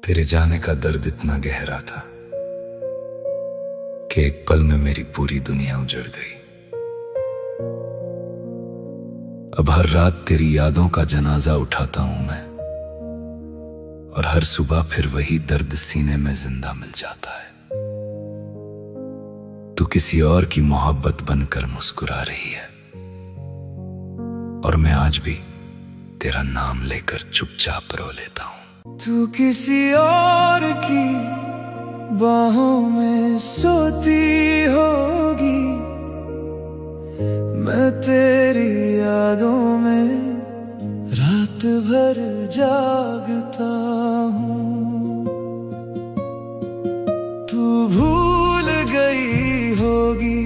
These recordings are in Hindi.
तेरे जाने का दर्द इतना गहरा था कि एक पल में मेरी पूरी दुनिया उजड़ गई। अब हर रात तेरी यादों का जनाजा उठाता हूं मैं, और हर सुबह फिर वही दर्द सीने में जिंदा मिल जाता है। तू किसी और की मोहब्बत बनकर मुस्कुरा रही है, और मैं आज भी तेरा नाम लेकर चुपचाप रो लेता हूं। तू किसी और की बाहों में सोती होगी, मैं तेरी यादों में रात भर जागता हूँ। तू भूल गई होगी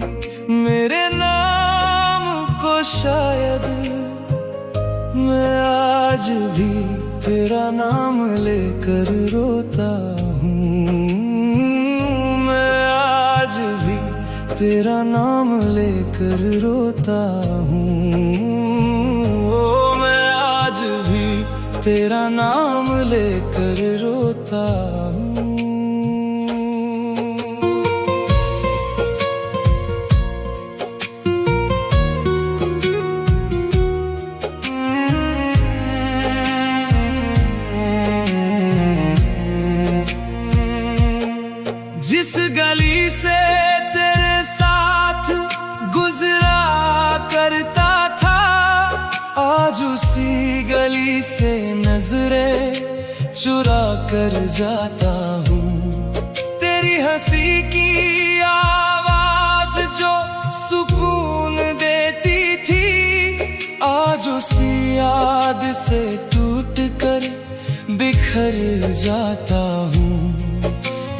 मेरे नाम को शायद, मैं आज भी तेरा नाम लेकर रोता हूँ। मैं आज भी तेरा नाम लेकर रोता हूँ। ओ मैं आज भी तेरा नाम लेकर रोता हूँ। जिस गली से तेरे साथ गुजरा करता था, आज उसी गली से नजरें चुरा कर जाता हूँ। तेरी हंसी की आवाज जो सुकून देती थी, आज उसी याद से टूट कर बिखर जाता हूँ।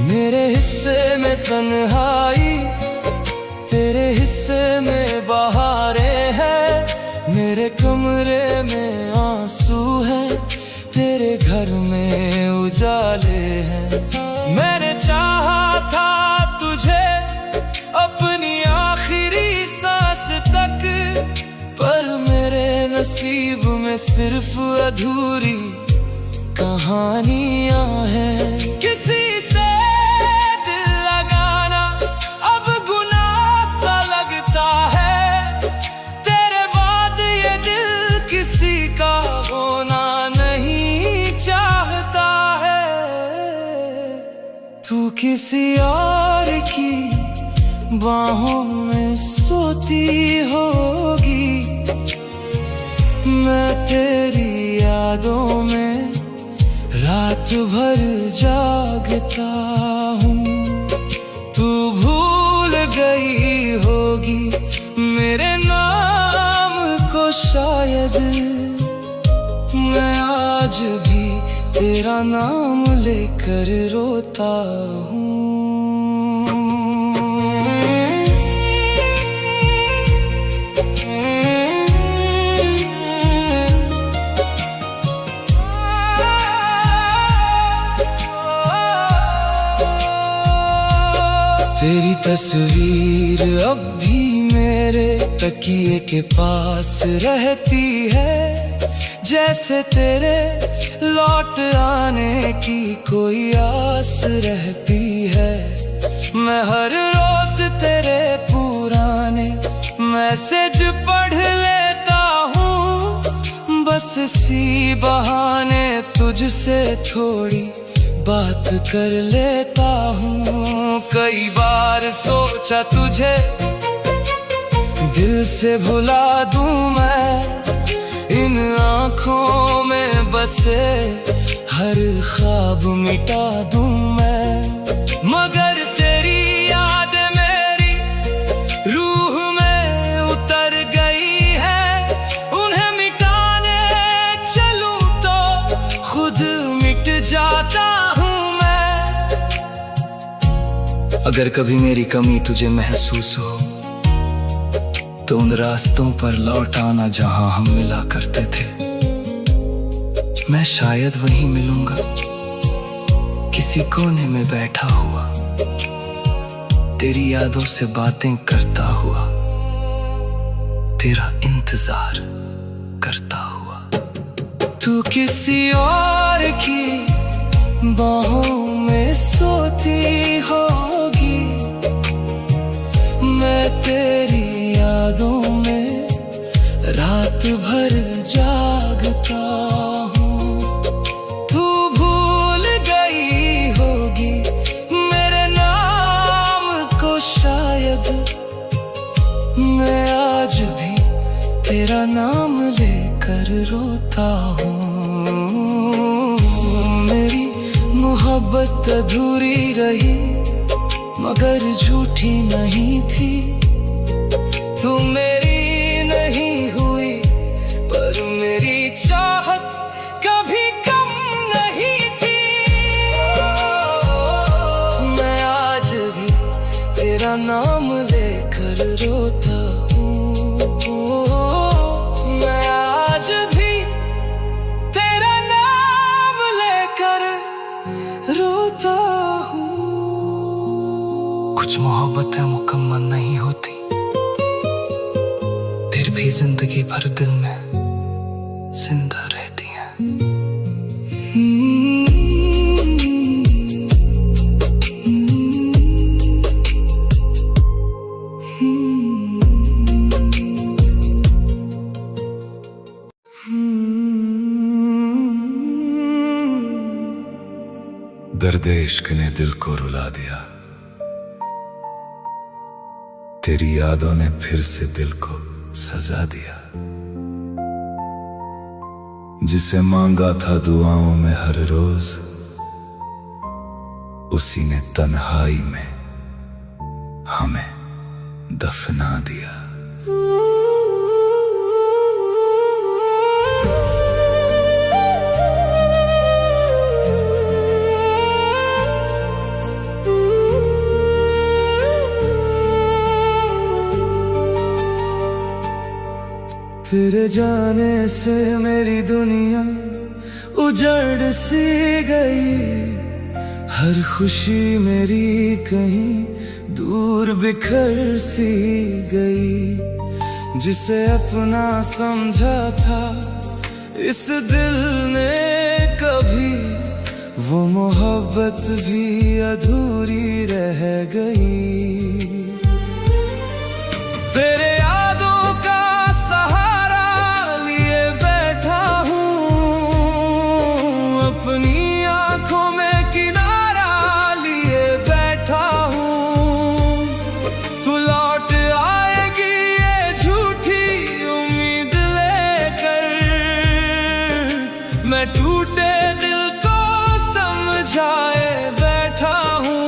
मेरे हिस्से में तन्हाई, तेरे हिस्से में बहारें हैं। मेरे कमरे में आंसू हैं, तेरे घर में उजाले हैं। मैंने चाहा था तुझे अपनी आखिरी सांस तक, पर मेरे नसीब में सिर्फ अधूरी कहानियां हैं। किसी से तू किसी और की बाहों में सोती होगी, मैं तेरी यादों में रात भर जागता हूँ। तू भूल गई होगी मेरे नाम को शायद, मैं आज भी तेरा नाम लेकर रोता हूँ। तेरी तस्वीर अब भी मेरे तकिए के पास रहती है, जैसे तेरे लौट आने की कोई आस रहती है। मैं हर रोज तेरे पुराने मैसेज पढ़ लेता हूँ, बस इसी बहाने तुझसे थोड़ी बात कर लेता हूँ। कई बार सोचा तुझे दिल से भुला दूँ मैं, इन आँखों में बसे हर ख्वाब मिटा दूं मैं, मगर तेरी याद मेरी रूह में उतर गई है। उन्हें मिटाने चलूं तो खुद मिट जाता हूँ मैं। अगर कभी मेरी कमी तुझे महसूस हो, तो उन रास्तों पर लौट आना जहां हम मिला करते थे। मैं शायद वहीं मिलूंगा, किसी कोने में बैठा हुआ, तेरी यादों से बातें करता हुआ, तेरा इंतजार करता हुआ। तू किसी और की बाहों में सोती होगी। मैं तेरी यादों में रात भर जागता हूँ। तू भूल गई होगी मेरे नाम को शायद, मैं आज भी तेरा नाम लेकर रोता हूँ। मेरी मोहब्बत अधूरी रही मगर झूठी नहीं थी। तू मेरी नहीं हुई पर मेरी चाहत कभी कम नहीं थी। मैं आज भी तेरा नाम लेकर रोता हूँ। मैं आज भी तेरा नाम लेकर रोता हूँ। कुछ मोहब्बतें मुकम्मल नहीं होती, फिर भी जिंदगी भर दिल में जिंदा रहती हैं। दर्द इश्क ने दिल को रुला दिया, तेरी यादों ने फिर से दिल को सजा दिया। जिसे मांगा था दुआओं में हर रोज, उसी ने तन्हाई में हमें दफना दिया। तेरे जाने से मेरी दुनिया उजड़ सी गई। हर खुशी मेरी कहीं दूर बिखर सी गई। जिसे अपना समझा था इस दिल ने कभी, वो मोहब्बत भी अधूरी रह गई। तेरे यादों का सहारा लिए बैठा हूँ, अपनी आंखों में किनारा लिए बैठा हूँ। तू लौट आएगी ये झूठी उम्मीद लेकर, मैं टूटे दिल को समझाए बैठा हूँ।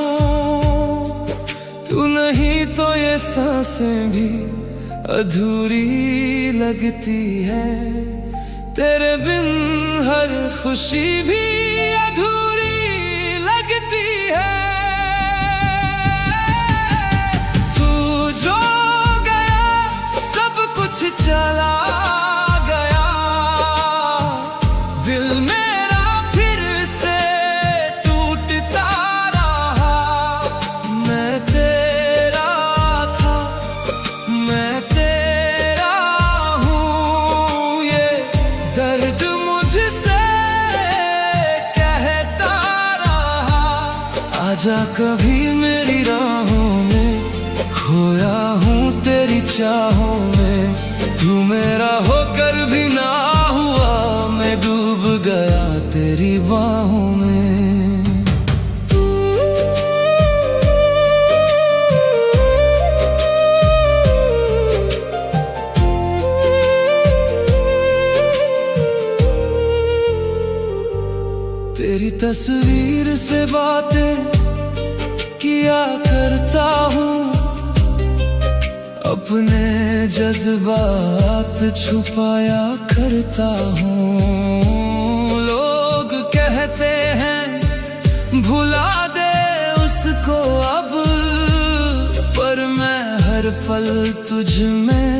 तू नहीं तो ये सांसें भी अधूरी लगती है। तेरे बिन हर खुशी भी अधूरी लगती है। तू जो गया सब कुछ चला गया, दिल मेरा फिर से टूटता रहा। मैं तेरा था, मैं तेरा हूँ, ये दर्द मुझसे कहता रहा। आजा कभी मेरी राहों में, खोया हूँ तेरी चाहों में। तू मेरा होकर भी ना हुआ, मैं डूब गया तेरी बाहों में। तेरी तस्वीर से बातें किया करता हूँ, अपने जज्बात छुपाया करता हूँ। लोग कहते हैं भुला दे उसको अब, पर मैं हर पल तुझ में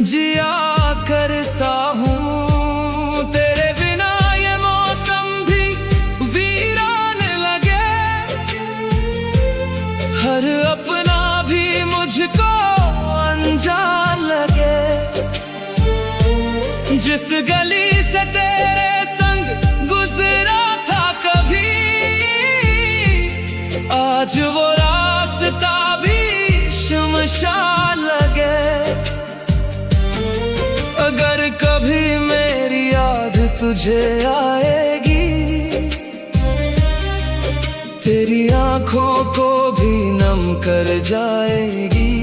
जिया करता हूँ। तेरे बिना ये मौसम भी वीरान लगे, हर अपना भी मुझको अनजान लगे। जिस गली से तेरे संग गुजरा था कभी, आज वो रास्ता भी शमशान लगे। अगर कभी मेरी याद तुझे आएगी, तेरी आंखों को भी नम कर जाएगी।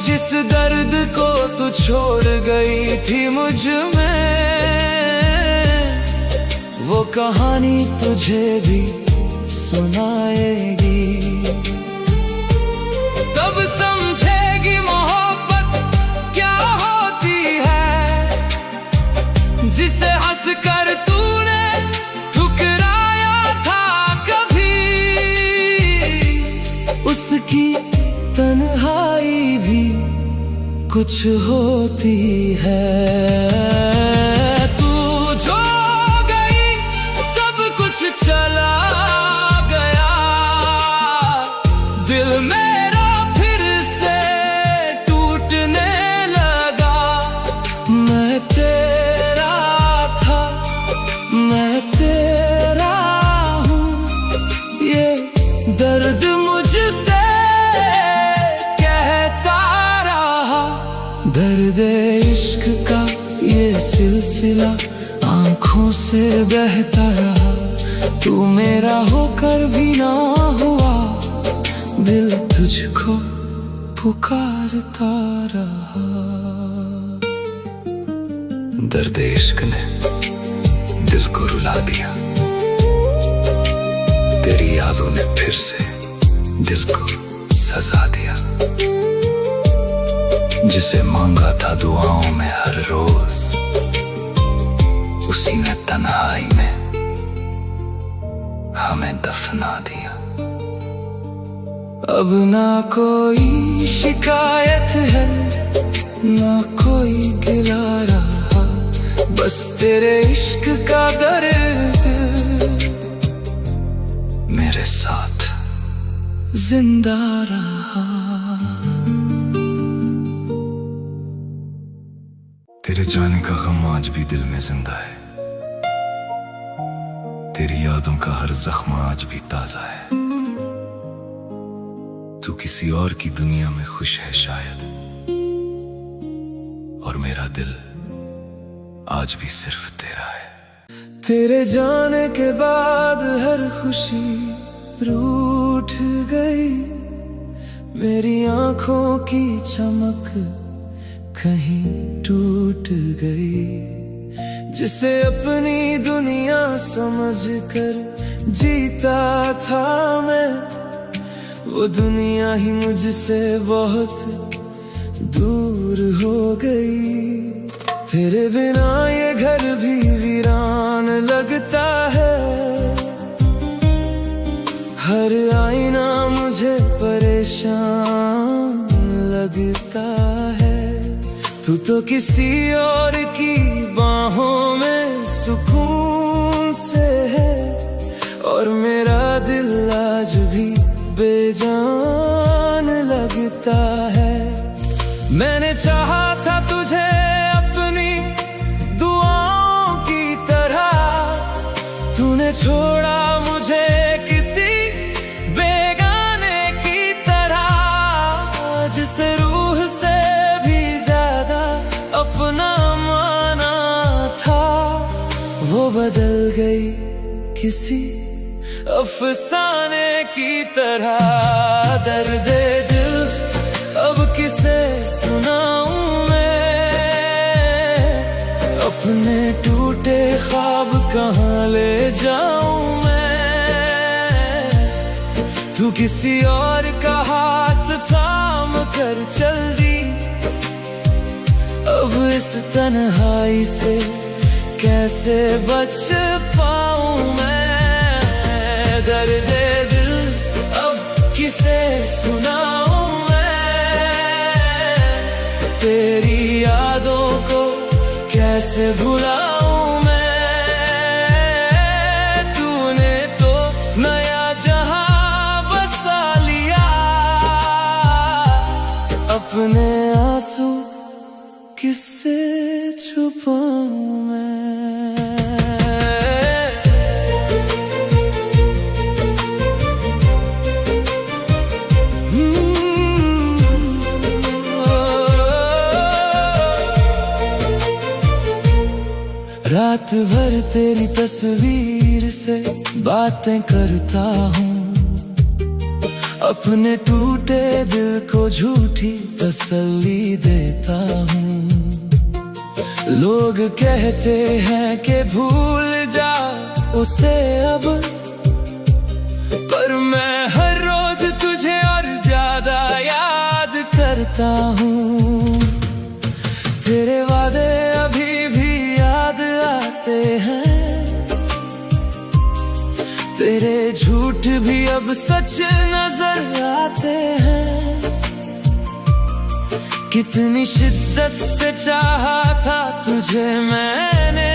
जिस दर्द को तू छोड़ गई थी मुझ में, वो कहानी तुझे भी सुनाएगी। तब समझेगी मोहब्बत क्या होती है, जिसे हंस कर तूने ठुकराया था कभी। उसकी तन्हाई भी कुछ होती है। तू जो गई सब कुछ चला गया, दिल मेरा फिर से टूटने लगा। मैं तेरा था, मैं तेरा हूँ, ये दर्द मुझसे दर्द इश्क का ये सिलसिला आंखों से बहता रहा। तू मेरा होकर भी ना हुआ, दिल तुझको पुकारता रहा। दर्द इश्क ने दिल को रुला दिया, तेरी यादों ने फिर से दिल को सजा दिया। जिसे मांगा था दुआओं में हर रोज, उसी ने तन्हाई में हमें दफना दिया। अब ना कोई शिकायत है, ना कोई गिला रहा, बस तेरे इश्क का दर्द मेरे साथ जिंदा रहा। तेरे जाने का गम आज भी दिल में जिंदा है, तेरी यादों का हर जख्म आज भी ताजा है। तू किसी और की दुनिया में खुश है शायद, और मेरा दिल आज भी सिर्फ तेरा है। तेरे जाने के बाद हर खुशी रूठ गई, मेरी आंखों की चमक कहीं टूट गई। जिसे अपनी दुनिया समझकर जीता था मैं, वो दुनिया ही मुझसे बहुत दूर हो गई। तेरे बिना ये घर भी वीरान लगता है, हर आईना मुझे परेशान लगता है। तू तो किसी और की बाहों में सुकून से है, और मेरा दिल आज भी बेजान लगता है। मैंने चाहा था तुझे अपनी दुआओं की तरह, तूने छोड़ा मुझे किसी बेगाने की तरह। जिसे रूह से भी ज्यादा अपना माना था, वो बदल गई किसी अफसाने की तरह। दर्द दिल अब किसे सुनाऊं मैं, अपने टूटे ख्वाब कहाँ ले जाऊं मैं। तू किसी और का हाथ थाम कर चल दी, अब इस तन्हाई से कैसे बच पाऊं मैं। दर्द दिल अब किसे सुनाऊं मैं, तेरी यादों को कैसे भुलाऊं मैं। तूने तो नया जहां बसा लिया, अपने आंसू किससे छुपाऊं मैं। रात भर तेरी तस्वीर से बातें करता हूँ, अपने टूटे दिल को झूठी तसल्ली देता हूँ। लोग कहते हैं कि भूल जा उसे अब, पर मैं हर रोज तुझे और ज्यादा याद करता हूँ। तेरे वादे अभी भी याद आते हैं, तेरे झूठ भी अब सच नजर आते हैं। कितनी शिद्दत से चाहा था तुझे मैंने,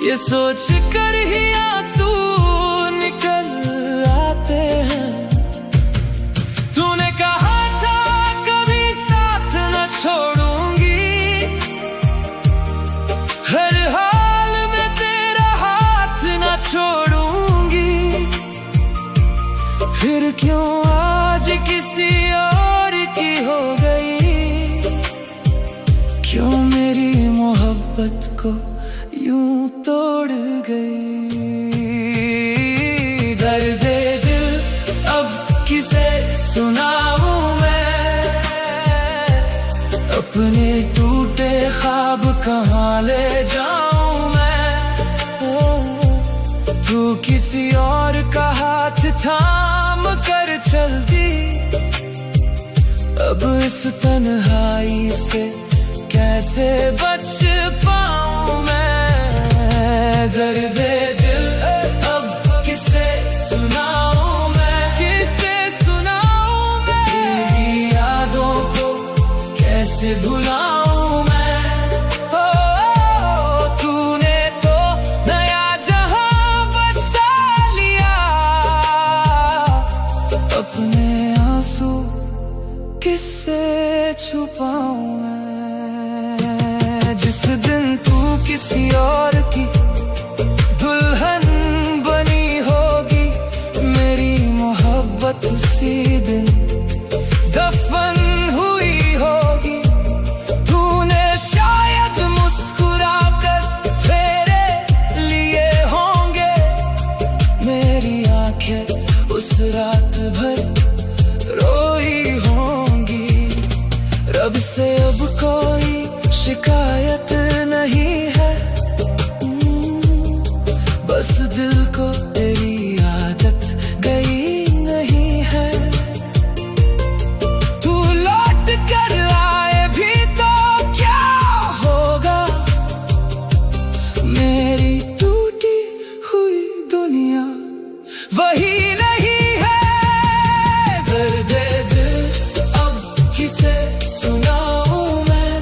ये सोच कर ही आंसू निकल आते हैं। तूने कहा था कभी साथ न छोड़ूंगी, हर हाल में तेरा हाथ न छोड़ूंगी। फिर क्यों आज किसी और की हो गई, क्यों मेरी मोहब्बत को यूं तोड़ गई। दर्द दिल अब किसे सुनाऊं मैं, अपने टूटे ख्वाब कहाँ ले जाऊं मैं। तू किसी और का हाथ थाम कर चलती, अब इस तन्हाई से कैसे बच पाऊं मैं। दर्द दिल अब किसे सुनाऊं मैं, किसे सुनाऊं मैं। तेरी यादों को कैसे भुलाऊं मैं। ओ तूने तो नया जहां बसा लिया, अपने आंसू किससे छुपाऊं मैं। जिस दिन तू किसी और की दुल्हन बनी होगी, मेरी मोहब्बत उसी दिन दफन हुई होगी। तूने शायद मुस्कुरा कर फेरे लिए होंगे, मेरी आंखें उस रात भर रोई होंगी। रब से अब कोई शिकायत नहीं है, बस दिल को तेरी आदत गई नहीं है। तू लौट कर आए भी तो क्या होगा, मेरी टूटी हुई दुनिया वही नहीं है। दर्द दिल अब किसे सुनाऊं मैं,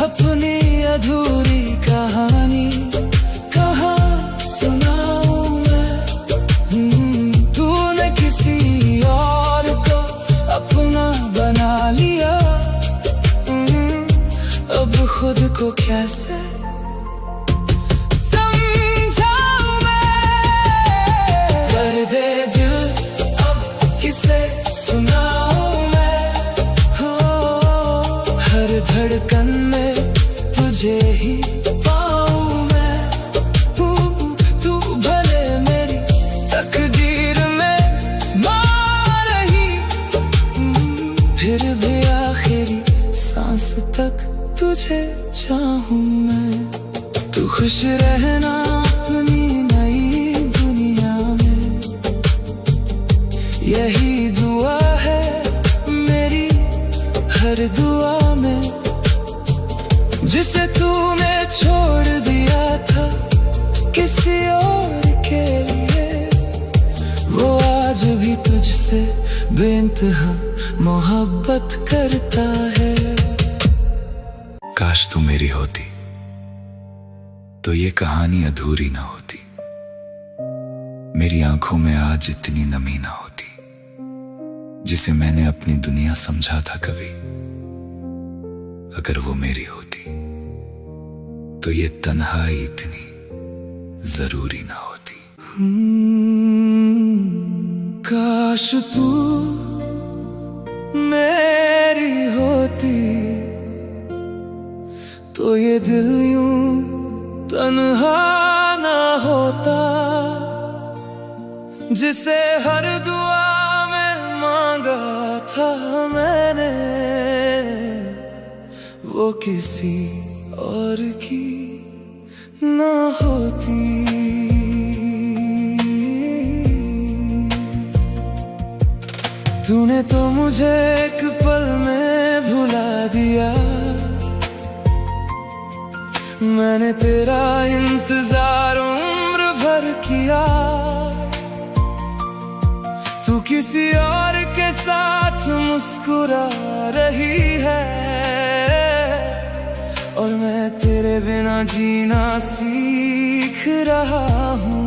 अपनी अधूरी कहानी कहाँ सुनाऊं मैं। तूने किसी और को अपना बना लिया, अब खुद को कैसे समझाऊं मैं। दर्द दिल अब किसे सुनाऊं मैं, हर धड़कन में तुझे ही पाऊं मैं। तू भले मेरी तकदीर में ना रही, फिर भी आखिरी सांस तक तुझे चाहूं मैं। तू खुश रहना अपनी नई दुनिया में, यही दुआ है मेरी हर दुआ में। जिसे तूने छोड़ दिया था किसी और के लिए, वो आज भी तुझसे बेइंतहा मोहब्बत करता है। काश तू मेरी होती तो ये कहानी अधूरी ना होती, मेरी आंखों में आज इतनी नमी ना होती। जिसे मैंने अपनी दुनिया समझा था कभी, अगर वो मेरी होती तो ये तन्हाई इतनी जरूरी ना होती। काश तू मेरी होती तो ये दिल यूं होता जिसे हर दुआ में मांगा था मैंने, वो किसी और की ना होती। तूने तो मुझे एक पल में भुला दिया, मैंने तेरा इंतजार उम्र भर किया। तू किसी और के साथ मुस्कुरा रही है, और मैं तेरे बिना जीना सीख रहा हूँ।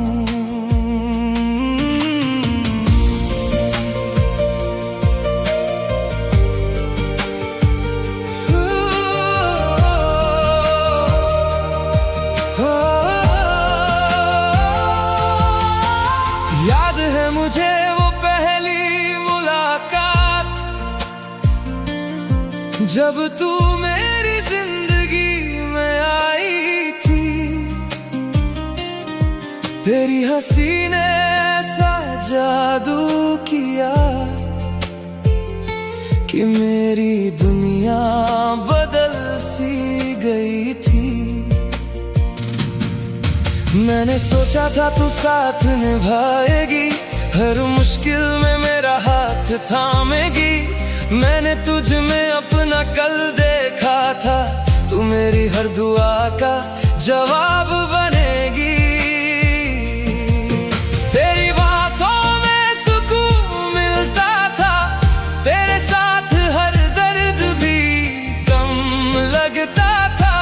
याद है मुझे वो पहली मुलाकात, जब तू मेरी जिंदगी में आई थी। तेरी हंसी ने ऐसा जादू किया कि मेरी दुनिया बदल सी गई थी। मैंने सोचा था तू साथ निभाएगी, हर मुश्किल में मेरा हाथ थामेगी। मैंने तुझ में अपना कल देखा था, तू मेरी हर दुआ का जवाब बनेगी। तेरी बातों में सुकून मिलता था, तेरे साथ हर दर्द भी कम लगता था।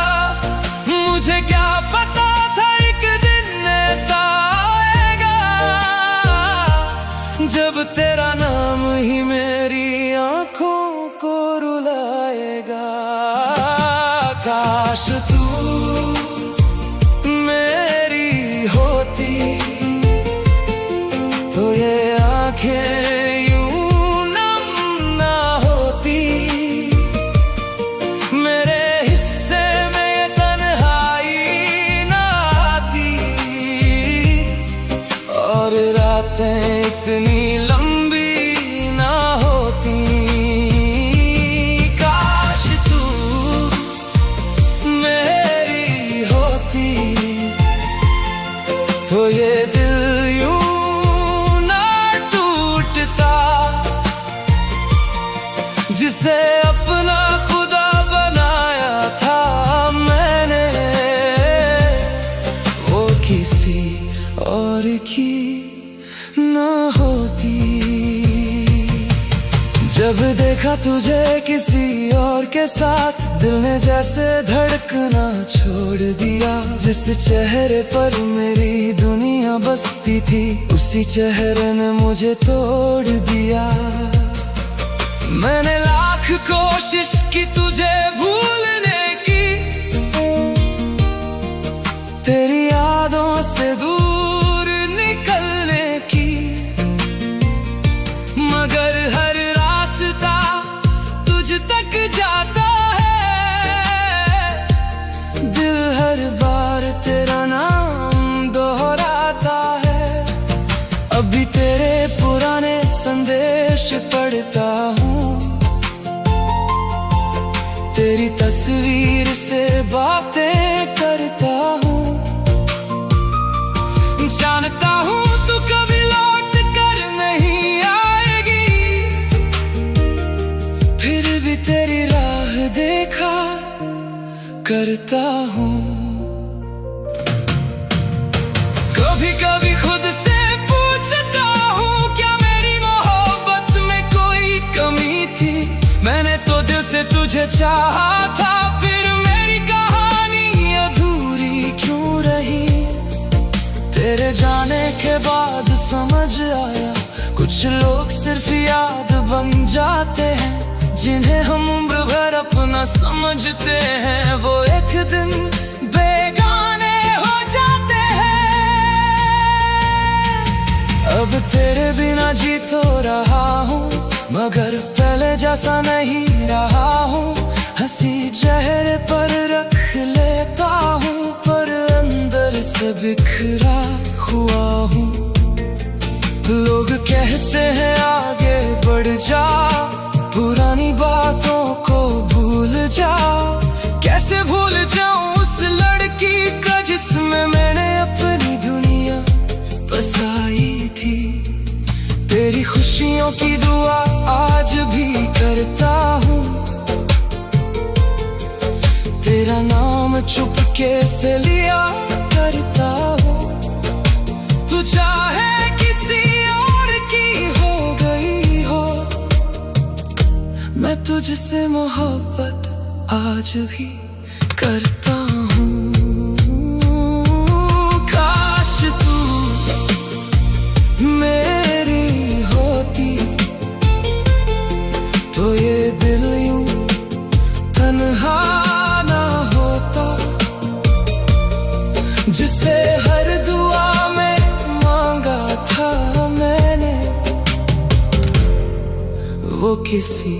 मुझे क्या पता जब तेरा नाम ही मेरी आंखों को रुलाएगा। काश तू मेरी होती तो ये आंखें यूं नम ना होती। मेरे हिस्से में ये तन्हाई ना आती, और रातें इतनी लंबी ना होती। काश तू मेरी होती तो ये दिल यूं ना टूटता, जिसे अपना खुदा बनाया था मैंने, वो किसी और की ना होती। जब देखा तुझे किसी और के साथ, दिल ने जैसे धड़कना छोड़ दिया। जिस चेहरे पर मेरी दुनिया बसती थी, उसी चेहरे ने मुझे तोड़ दिया। मैंने लाख कोशिश की तुझे भूलने की, तेरी यादों से दूर निकलने की, मगर हर रास्ता तुझ तक जाता है। दिल हर बार तेरा नाम दोहराता है। अभी तेरे पुराने संदेश पढ़ता हूँ, तेरी तस्वीर से बातें करता हूँ। जानता हूँ तू कभी लौट कर नहीं आएगी, फिर भी तेरी राह देखा करता हूँ। कभी कभी खुद से पूछता हूँ, क्या मेरी मोहब्बत में कोई कमी थी? मैंने तो दिल से तुझे चाहा था, फिर मेरी कहानी अधूरी क्यों रही? तेरे जाने के बाद समझ आया, कुछ लोग सिर्फ याद बन जाते हैं, जिन्हें हम उम्र भर अपना समझते हैं, वो एक दिन बेगाने हो जाते हैं। अब तेरे बिना जी तो रहा हूँ, मगर पहले जैसा नहीं रहा हूँ। हंसी चेहरे पर रख लेता हूँ, पर अंदर से बिखरा हुआ हूँ। लोग कहते हैं आगे बढ़ जा, पुरानी बातों को भूल जा। कैसे भूल जाऊं उस लड़की का जिसमें मैंने अपनी दुनिया बसाई थी। तेरी खुशियों की दुआ आज भी करता हूँ, तेरा नाम चुपके से लिया करता हूँ। तू चाहे किसी और की हो गई हो, मैं तुझसे मोहब्बत आज भी करता हूँ। काश तू मेरी होती तो ये दिल यूं तन्हा ना होता। जिसे हर दुआ में मांगा था मैंने, वो किसी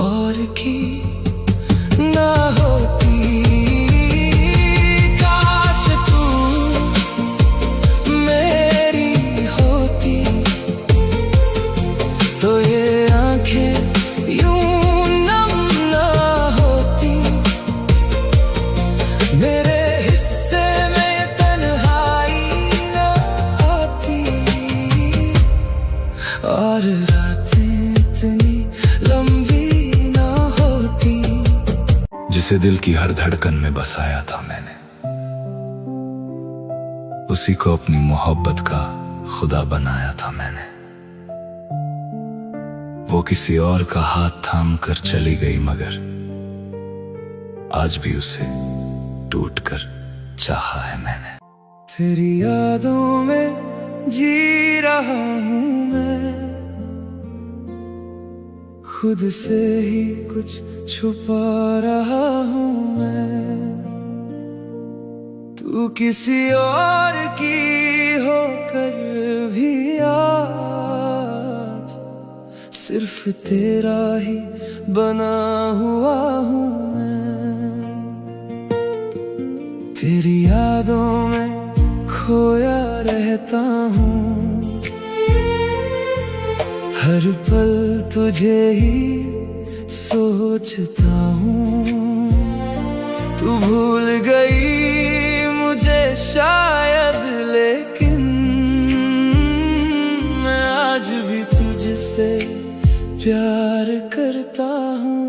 और की ना होती। काश तू मेरी होती तो ये आंखें यूं नम ना होती। मेरे हिस्से में तन्हाई ना आती, और रातें इतनी लंबी ना होती। जिसे दिल की हर धड़कन में बसाया था मैंने, उसी को अपनी मोहब्बत का खुदा बनाया था मैंने। वो किसी और का हाथ थाम कर चली गई, मगर आज भी उसे टूटकर चाहा है मैंने। तेरी यादों में जी रहा हूँ मैं, खुद से ही कुछ छुपा रहा हूँ मैं। तू किसी और की होकर भी आज सिर्फ तेरा ही बना हुआ हूँ मैं। तेरी यादों में खोया रहता हूँ, हर पल तुझे ही सोचता हूँ। तू भूल गई मुझे शायद, लेकिन मैं आज भी तुझसे प्यार करता हूँ।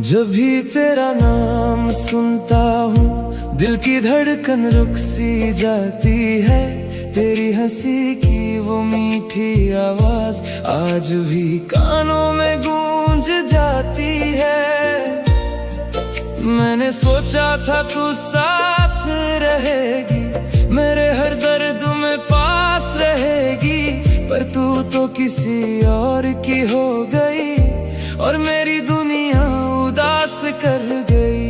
जब भी तेरा नाम सुनता हूँ, दिल की धड़कन रुक सी जाती है। तेरी हंसी की वो मीठी आवाज आज भी कानों में गूंज जाती है। मैंने सोचा था तू साथ रहेगी, मेरे हर दर्द में पास रहेगी, पर तू तो किसी और की हो गई और मेरी दुनिया उदास कर गई।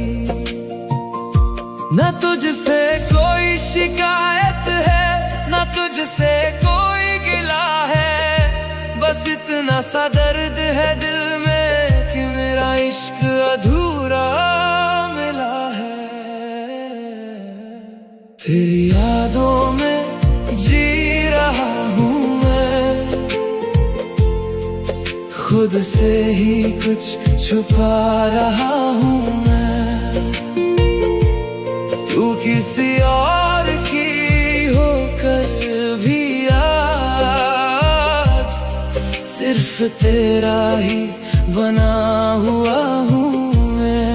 ना तुझसे कोई शिकायत है, ना तुझसे कोई गिला है, बस इतना सा दर्द है दिल में कि मेरा इश्क अधूरा मिला है। तेरी यादों में जी रहा हूँ मैं, खुद से ही कुछ छुपा रहा हूँ मैं। तू किसी और की होकर भी आज सिर्फ तेरा ही बना हुआ हूँ मैं।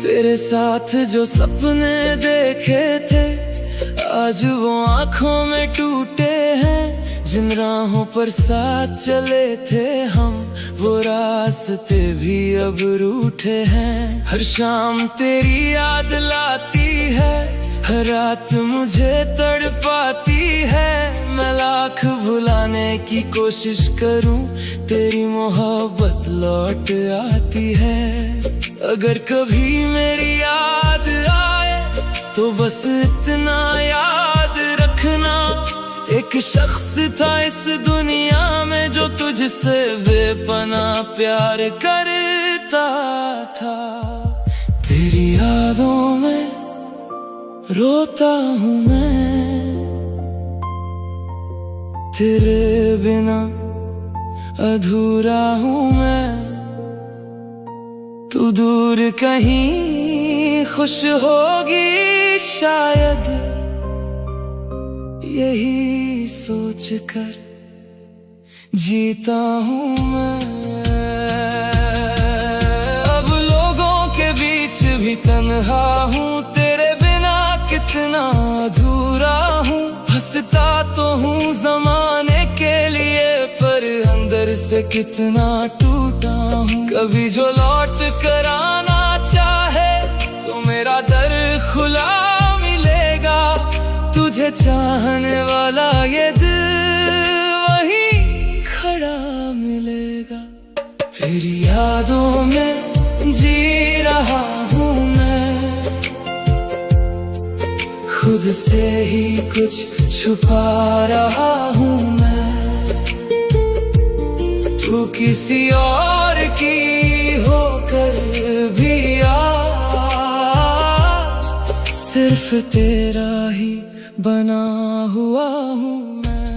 तेरे साथ जो सपने देखे थे आज वो आंखों में टूटे हैं। जिन राहों पर साथ चले थे हम, वो रास्ते भी अब रूठे हैं। हर शाम तेरी याद लाती है, हर रात मुझे तड़पाती है, मैं लाख भुलाने की कोशिश करूं, तेरी मोहब्बत लौट आती है। अगर कभी मेरी याद आए तो बस इतना याद रखना, एक शख्स था इस दुनिया में जो तुझसे बेपनाह प्यार करता था। तेरी यादों में रोता हूँ मैं, तेरे बिना अधूरा हूँ मैं। तू दूर कहीं खुश होगी शायद, यही सोच कर जीता हूँ मैं। अब लोगों के बीच भी तन्हा हूँ, तेरे बिना कितना अधूरा हूँ। हंसता तो हूँ जमाने के लिए, पर अंदर से कितना टूटा हूँ। कभी जो लौट कर आना चाहे तो मेरा दर खुला मिलेगा, तुझे चाहने वाला ये दिल वहीं खड़ा मिलेगा। तेरी यादों में जी रहा हूँ मैं, खुद से ही कुछ छुपा रहा हूँ मैं। तू किसी और की होकर भी आज सिर्फ तेरा ही बना हुआ हूँ मैं।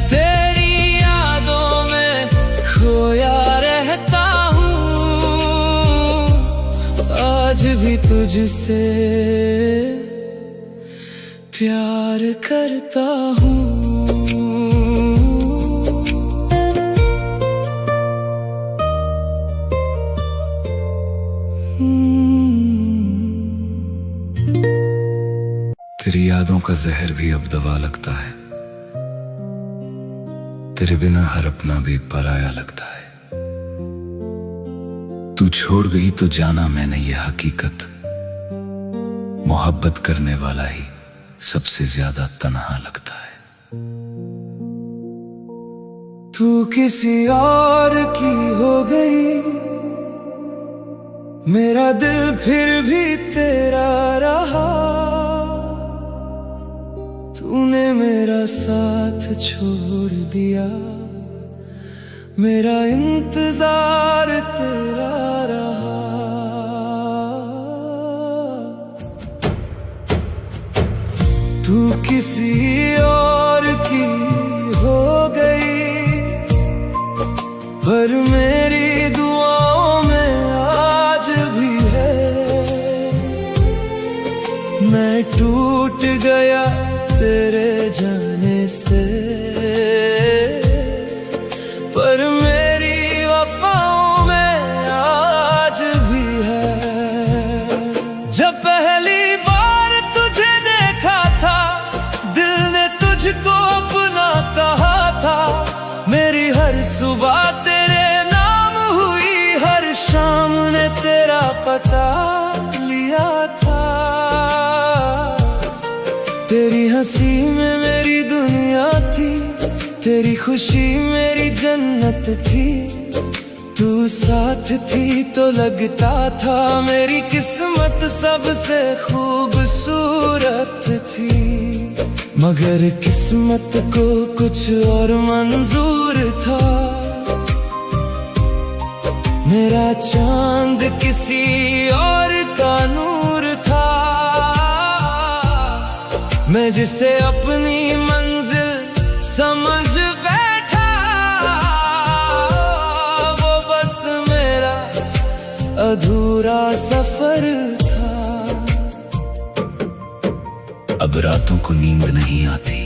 तेरी यादों में खोया रहता हूँ, आज भी तुझसे प्यार करता हूँ। तेरी यादों का जहर भी अब दवा लगता है, तेरे बिना हर अपना भी पराया लगता है। तू छोड़ गई तो जाना मैंने ये हकीकत, मोहब्बत करने वाला ही सबसे ज्यादा तन्हा लगता है। तू किसी और की हो गई, मेरा दिल फिर भी तेरा रहा। तूने मेरा साथ छोड़ दिया, मेरा इंतजार तेरा रहा। तू किसी और की हो गई, पर मेरी दुआओं में आज भी है। मैं टूट गया तेरे जाने से, पर मेरी वफाओं में आज भी है। जब पहली बार तुझे देखा था, दिल ने तुझको अपना कहा था। मेरी हर सुबह तेरे नाम हुई, हर शाम ने तेरा पता लिया था। तेरी हंसी में मेरी दुनिया थी, तेरी खुशी मेरी जन्नत थी। तू साथ थी तो लगता था मेरी किस्मत सबसे खूबसूरत थी। मगर किस्मत को कुछ और मंजूर था, मेरा चांद किसी और का नूर था। मैं जिसे अपनी मंजिल समझ बैठा, वो बस मेरा अधूरा सफर था। अब रातों को नींद नहीं आती,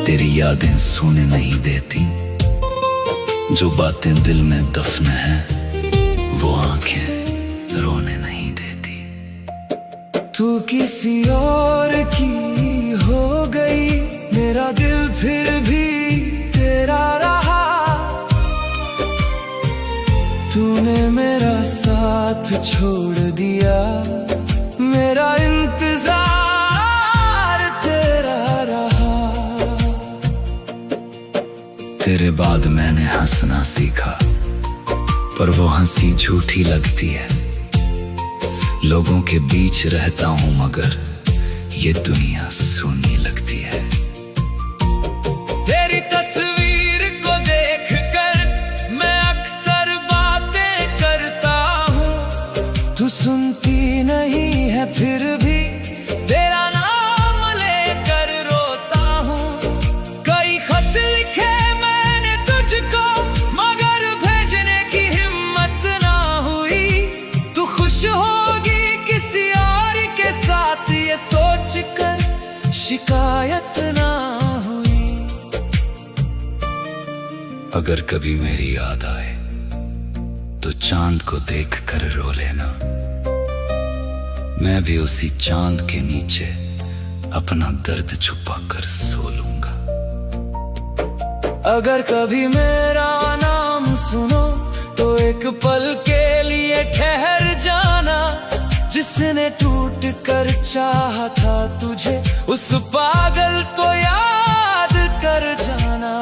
तेरी यादें सोने नहीं देती। जो बातें दिल में दफन है, वो आंखें रोने नहीं देती। तू किसी और की हो गई, मेरा दिल फिर भी तेरा रहा। तूने मेरा साथ छोड़ दिया, मेरा इंतजार तेरा रहा। तेरे बाद मैंने हंसना सीखा, पर वो हंसी झूठी लगती है। लोगों के बीच रहता हूं मगर ये दुनिया सुनी लगती है। तेरी तस्वीर को देखकर मैं अक्सर बातें करता हूँ। तू सुनती नहीं है फिर भी तेरा नाम लेकर रोता हूँ। कई खत लिखे मैंने तुझको मगर भेजने की हिम्मत ना हुई। तू खुश होगी किसी और के साथ ये सोच कर शिकायत ना हुई। अगर कभी मेरी याद आए तो चांद को देखकर रो लेना। मैं भी उसी चांद के नीचे अपना दर्द छुपा कर सो लूंगा। अगर कभी मेरा नाम सुनो तो एक पल के लिए ठहर जाना। जिसने टूट कर चाहा था तुझे उस पागल को याद कर जाना।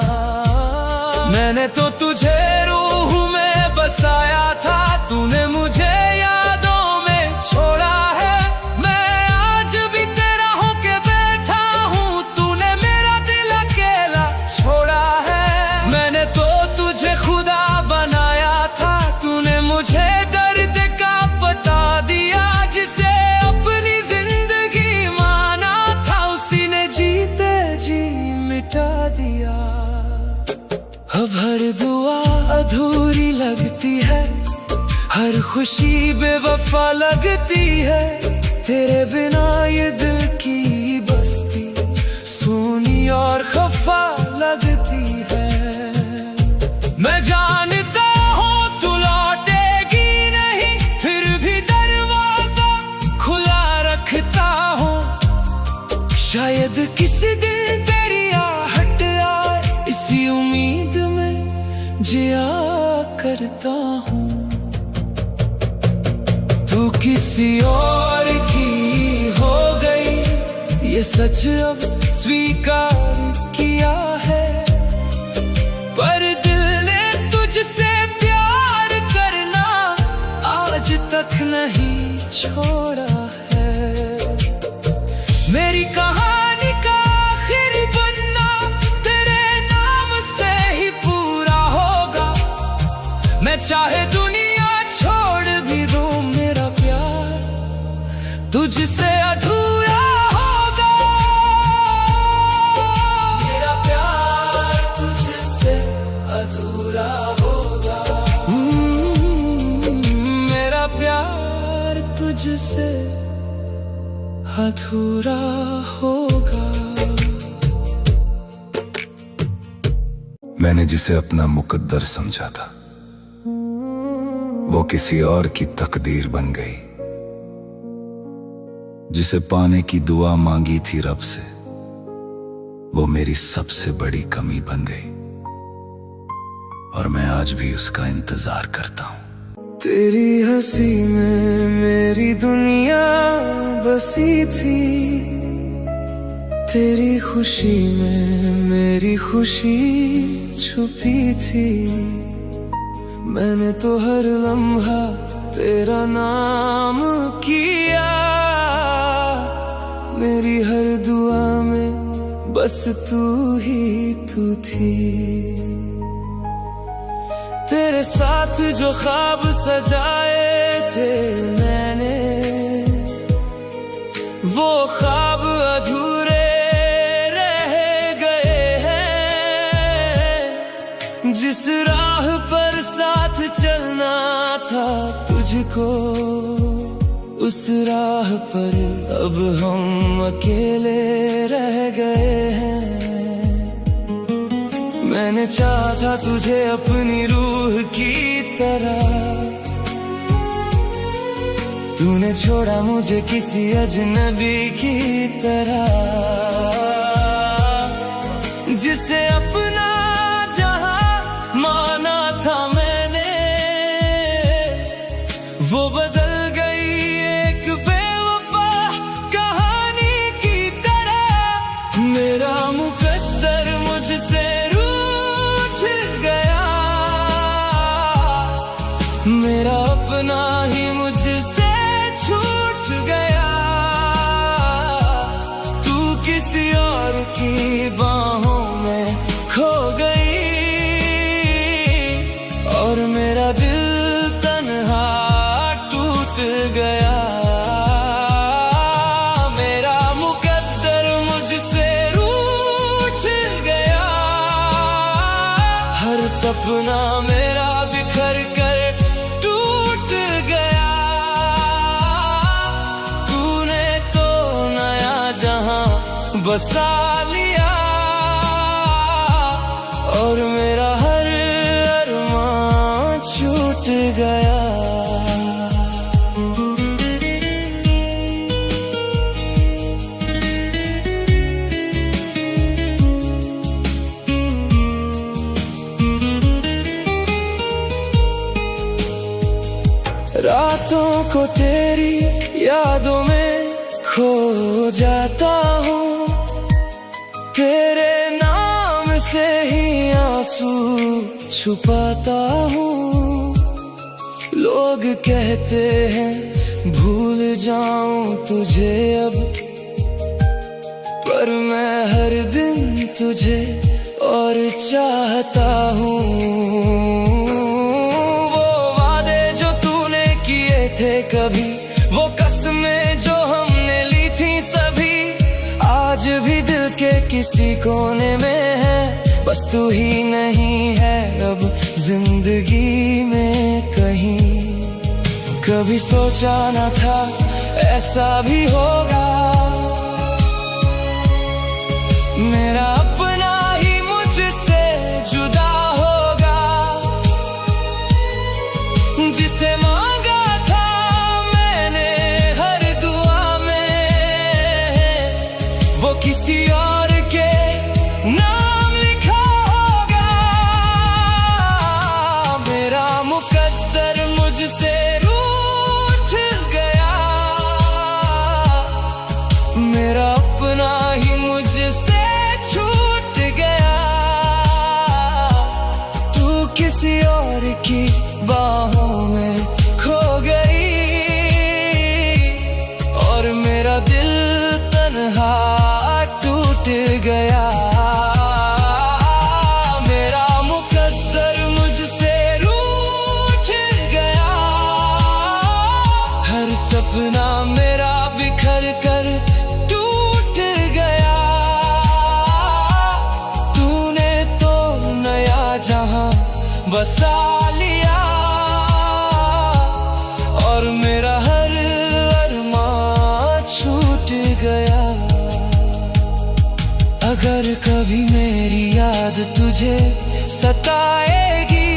मैंने तो तुझे रूह में बसाया था, तूने मुझे यादों में छोड़ा है। मैं आज भी तेरा होके बैठा हूँ, तूने मेरा दिल अकेला छोड़ा है। मैंने तो तुझे खुदा बनाया था, तूने मुझे दर्द का पता दिया। जिसे अपनी जिंदगी माना था उसी ने जीते जी मिटा दिया। अब हर दुआ अधूरी लगती है, हर खुशी बेवफा लगती है। तेरे बिना ये दिल की बस्ती सूनी और खफा लगती है। मैं जानता हूँ तू लौटेगी नहीं, फिर भी दरवाजा खुला रखता हूँ। शायद किसी दिन तेरी आहट आए, इसी उम्मीद में जिया करता हूँ। तू किसी और की हो गई ये सच अब स्वीकार किया है। पर दिल ने तुझसे प्यार करना आज तक नहीं छोड़ा है। मेरी कहानी का आखिरी पन्ना तेरे नाम से ही पूरा होगा। मैं चाहे दुनिया छोड़ भी दूं, मेरा प्यार तुझसे अधूरा होगा। मेरा प्यार तुझसे अधूरा होगा। मेरा प्यार तुझसे अधूरा होगा। मैंने जिसे अपना मुकद्दर समझा था वो किसी और की तकदीर बन गई। जिसे पाने की दुआ मांगी थी रब से वो मेरी सबसे बड़ी कमी बन गई। और मैं आज भी उसका इंतजार करता हूँ। तेरी हंसी में मेरी दुनिया बसी थी, तेरी खुशी में मेरी खुशी छुपी थी। मैंने तो हर लम्हा तेरा नाम किया, मेरी हर दुआ में बस तू ही तू थी। तेरे साथ जो ख्वाब सजाए थे मैंने, वो ख्वाब अधूरे रह गए हैं। जिस राह पर साथ चलना था तुझको, उस राह पर अब हम अकेले रह गए हैं। मैंने चाहा था तुझे अपनी रूह की तरह, तूने छोड़ा मुझे किसी अजनबी की तरह। जिसे अपना जहां माना था मैंने, वो बदल गई एक बेवफा सपना मेरा बिखर कर टूट गया। तूने तो नया जहां बसा लिया और मेरा हर अरमान छूट गया। रातों को तेरी यादों में खो जाता हूँ, तेरे नाम से ही आंसू छुपाता हूँ। लोग कहते हैं भूल जाऊं तुझे अब, पर मैं हर दिन तुझे और चाहता हूँ। थे कभी वो कसमें जो हमने ली थी सभी, आज भी दिल के किसी कोने में है। बस तू ही नहीं है अब जिंदगी में कहीं। कभी सोचा न था ऐसा भी होगा, मेरा अपना ही मुझसे जुदा होगा। जिसे किसी और के नाम लिखा होगा। मेरा मुकद्दर मुझसे रूठ गया, मेरा अपना ही मुझसे छूट गया। तू किसी और की बाहों में खो गई और मेरा दिल तन्हा टूट गया। मेरा मुकद्दर मुझसे रूठ गया, हर सपना मेरा बिखर कर टूट गया। तूने तो नया जहां बसा लिया और मेरा हर अरमान छूट गया। अगर कभी मेरी याद तुझे सताएगी,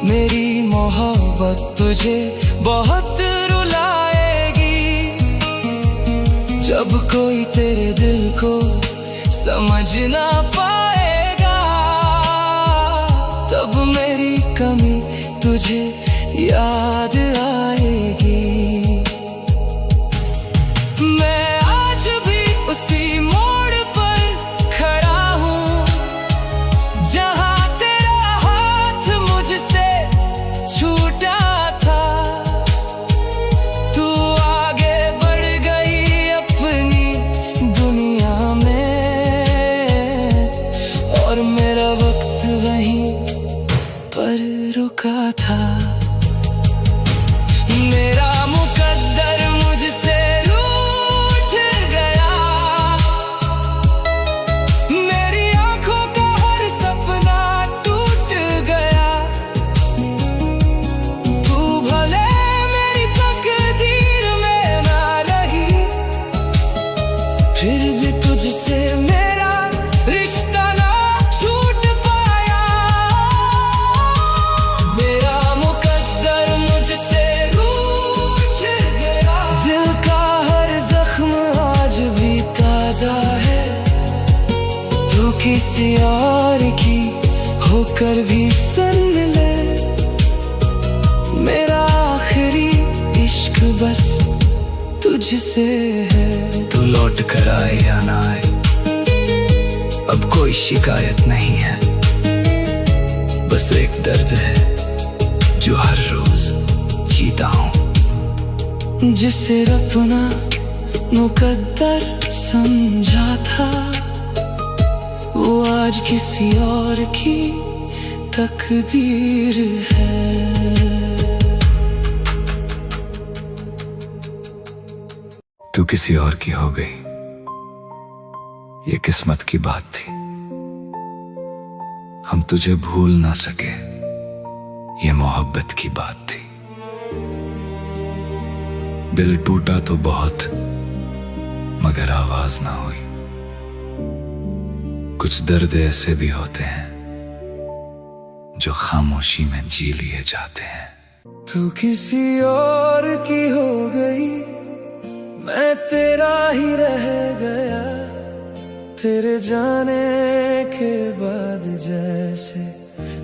मेरी मोहब्बत तुझे बहुत रुलाएगी। जब कोई तेरे दिल को समझ ना पाएगा, तब मेरी कमी तुझे याद आएगी। रुका था मेरा मुकद्दर मुझसे रूठ गया। मेरी आंखों का हर सपना टूट गया। तू भले मेरी तकदीर में ना रही, फिर भी तुझसे मेरा रिश्ता ना छूट पाया। मेरा मुकद्दर मुझसे रूठ गया। दिल का हर जख्म आज भी ताजा है। तू किसी और की होकर भी सुन ले, मेरा आखिरी इश्क बस तुझसे है। तू लौट कर आए या ना आए, अब कोई शिकायत नहीं है। बस एक दर्द है जो हर रोज जीता हूँ। जिसे अपना मुकद्दर समझा था, वो आज किसी और की तकदीर है। तू किसी और की हो गई, ये किस्मत की बात थी। हम तुझे भूल ना सके, ये मोहब्बत की बात थी। दिल टूटा तो बहुत, मगर आवाज ना हुई। कुछ दर्द ऐसे भी होते हैं जो खामोशी में जी लिए जाते हैं। तू किसी और की हो गई, मैं तेरा ही रह गया। तेरे जाने के बाद जैसे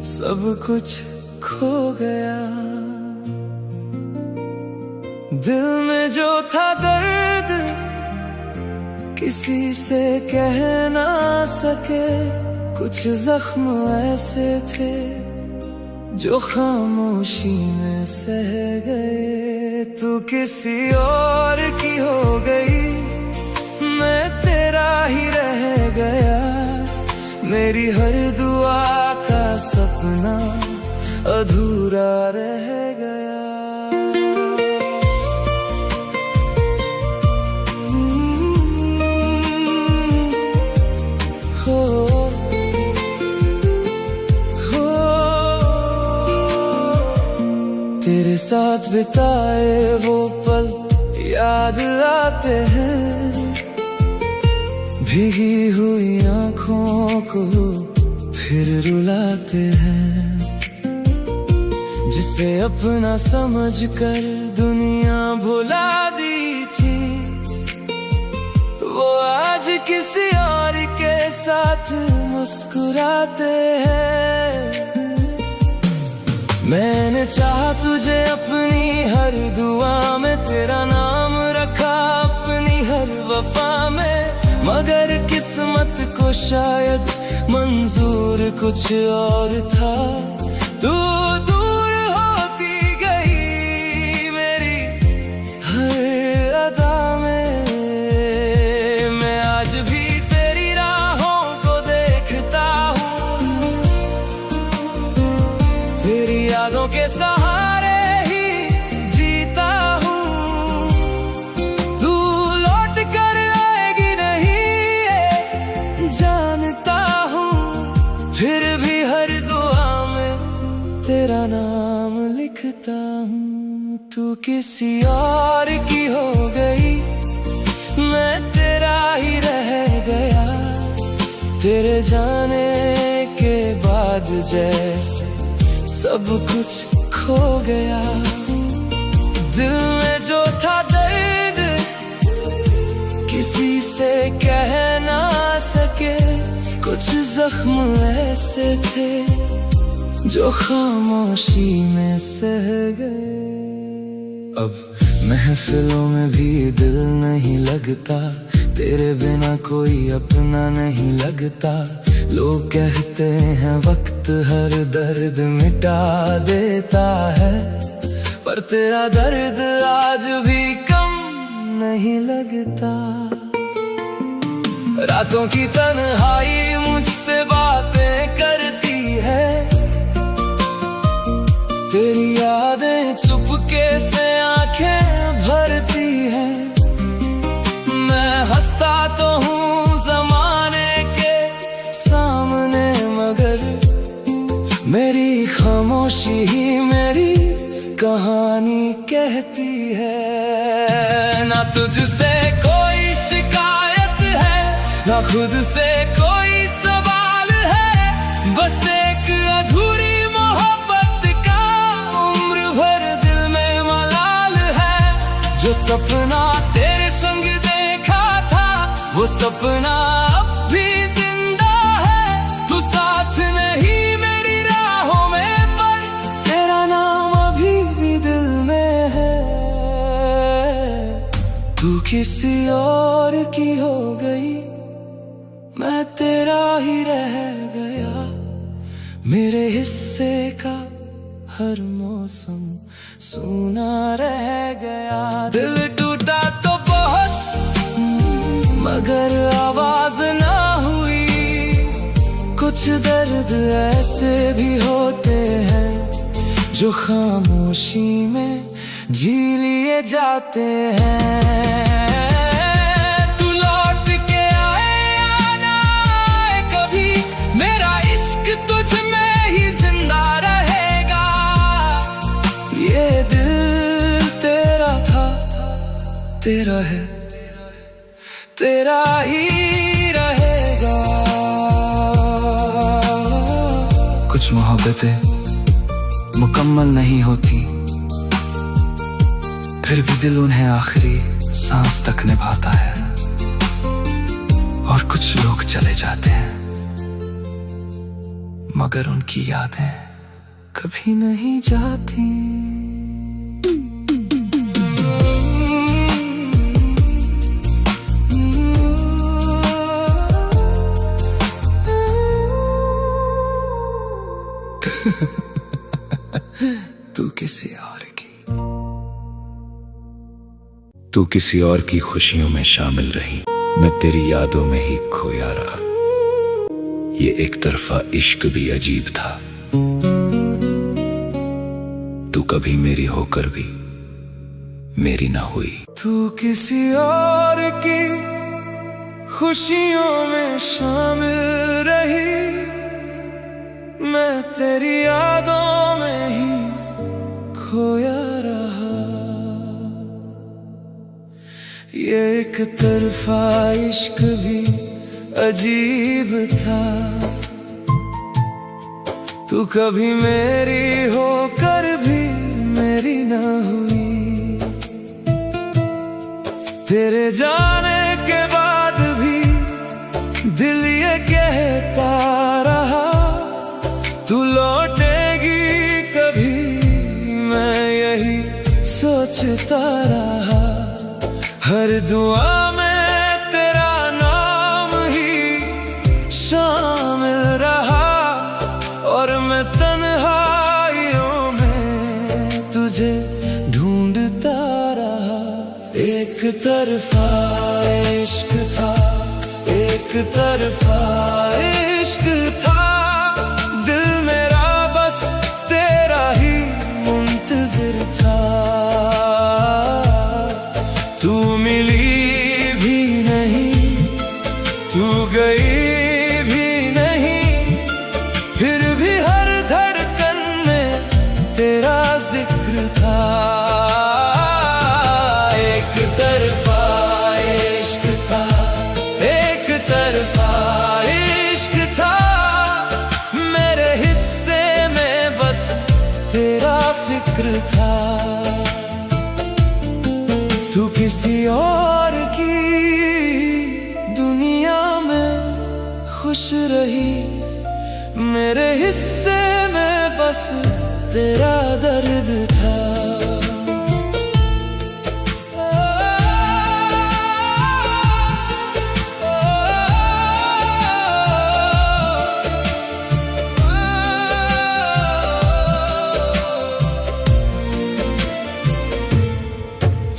सब कुछ खो गया। दिल में जो था दर्द किसी से कह ना सके, कुछ जख्म ऐसे थे जो खामोशी में सह गए। तू किसी और की हो गई, मैं तेरा ही रह गया। मेरी हर दुआ का सपना अधूरा रह गया। तेरे साथ बिताए वो पल याद आते हैं, भीगी हुई आंखों को फिर रुलाते हैं। जिसे अपना समझकर दुनिया भुला दी थी, वो आज किसी और के साथ मुस्कुराते हैं। मैंने चाहा तुझे अपनी हर दुआ में, तेरा नाम रखा अपनी हर वफा में, मगर किस्मत को शायद मंजूर कुछ और था। तू दूर होती गई मेरी हर अदा में, मैं आज भी तेरी राहों को देखता हूँ। तेरी यादों के सहारे ही जीता हूँ। तू लौट कर आएगी नहीं जानता हूँ, फिर भी हर दुआ में तेरा नाम लिखता हूँ। तू किसी और की हो गई, मैं तेरा ही रह गया। तेरे जाने के बाद जैसे सब कुछ खो गया। दिल में जो था दर्द किसी से कह ना सके, कुछ जख्म ऐसे थे जो खामोशी में सह गए। अब महफिलों में भी दिल नहीं लगता, तेरे बिना कोई अपना नहीं लगता। लोग कहते हैं वक्त हर दर्द मिटा देता है, पर तेरा दर्द आज भी कम नहीं लगता। रातों की तन्हाई मुझसे बातें करती है, तेरी यादें चुपके से आंखें भरती है। मैं हंसता तो हूँ ज़माने के सामने, मगर मेरी खामोशी ही मेरी कहानी कहती है। ना तुझसे कोई शिकायत है, ना खुद से कोई सवाल है, बस एक अधूरी मोहब्बत का उम्र भर दिल में मलाल है। जो सपना तेरे संग देखा था, वो सपना अब भी जिंदा है। तू साथ नहीं मेरी राहों में, पर तेरा नाम अभी भी दिल में है। तू किसी और की हो गई, मैं तेरा ही रह गया। मेरे हिस्से का हर मौसम सूना रह गया। दिल टूटा तो बहुत, मगर आवाज ना हुई। कुछ दर्द ऐसे भी होते हैं जो खामोशी में जी लिए जाते हैं। तू लौट के आए या ना आए, कभी मेरा इश्क तुझ तेरा है, तेरा ही रहेगा। कुछ मोहब्बतें मुकम्मल नहीं होती, फिर भी दिल उन्हें आखिरी सांस तक निभाता है। और कुछ लोग चले जाते हैं मगर उनकी यादें कभी नहीं जाती। तू किसी और की, तू किसी और की खुशियों में शामिल रही, मैं तेरी यादों में ही खोया रहा। ये एक तरफा इश्क भी अजीब था, तू कभी मेरी होकर भी मेरी ना हुई। तू किसी और की खुशियों में शामिल रही, मैं तेरी यादों में ही खोया रहा। ये एक तरफा इश्क भी अजीब था, तू कभी मेरी होकर भी मेरी ना हुई। तेरे जाने के बाद भी दिल ये कहता रहा, तू लौटेगी कभी, मैं यही सोचता रहा। हर दुआ में तेरा नाम ही शामिल रहा, और मैं तन्हाइयों में तुझे ढूंढता रहा। एक तरफा इश्क था, एक तरफा इश्क था, दिल मेरा बस तेरा ही मुंतजिर था। तू मिली भी नहीं, तू गई भी नहीं, फिर भी हर धड़कन में तेरा जिक्र था। एक तरफा इश्क था, एक तरफा इश्क था, मेरे हिस्से में बस तेरा फिक्र था। तू किसी और की दुनिया में खुश रही, मेरे हिस्से में बस तेरा दर्द था।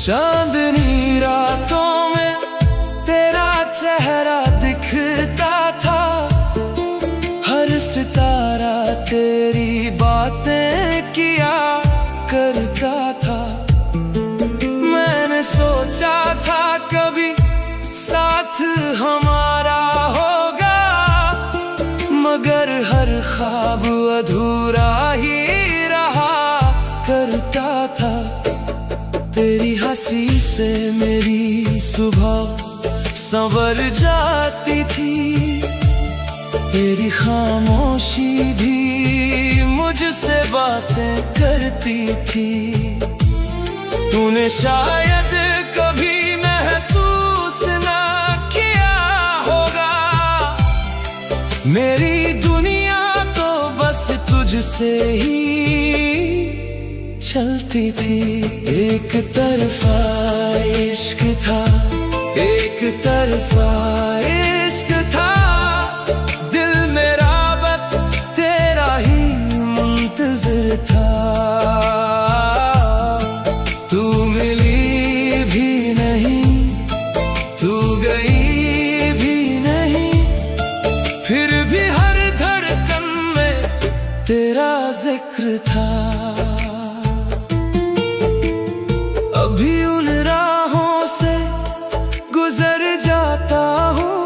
चांदनी रातों में तेरा चेहरा दिखता था, हर सितारा तेरी बातें किया करता था। मैंने सोचा था कभी साथ हमारा होगा, मगर हर ख्वाब अधूरा ही रहा करता था। तेरी हंसी से मेरी सुबह संवर जाती थी, तेरी खामोशी भी मुझसे बातें करती थी। तूने शायद कभी महसूस ना किया होगा, मेरी दुनिया तो बस तुझसे ही चलती थी। एक तरफा इश्क था, एक तरफा इश्क था, दिल मेरा बस तेरा ही मुंतजिर था। तू मिली भी नहीं, तू गई भी नहीं, फिर भी हर धड़कन में तेरा जिक्र था। अभी उन राहों से गुजर जाता हूँ,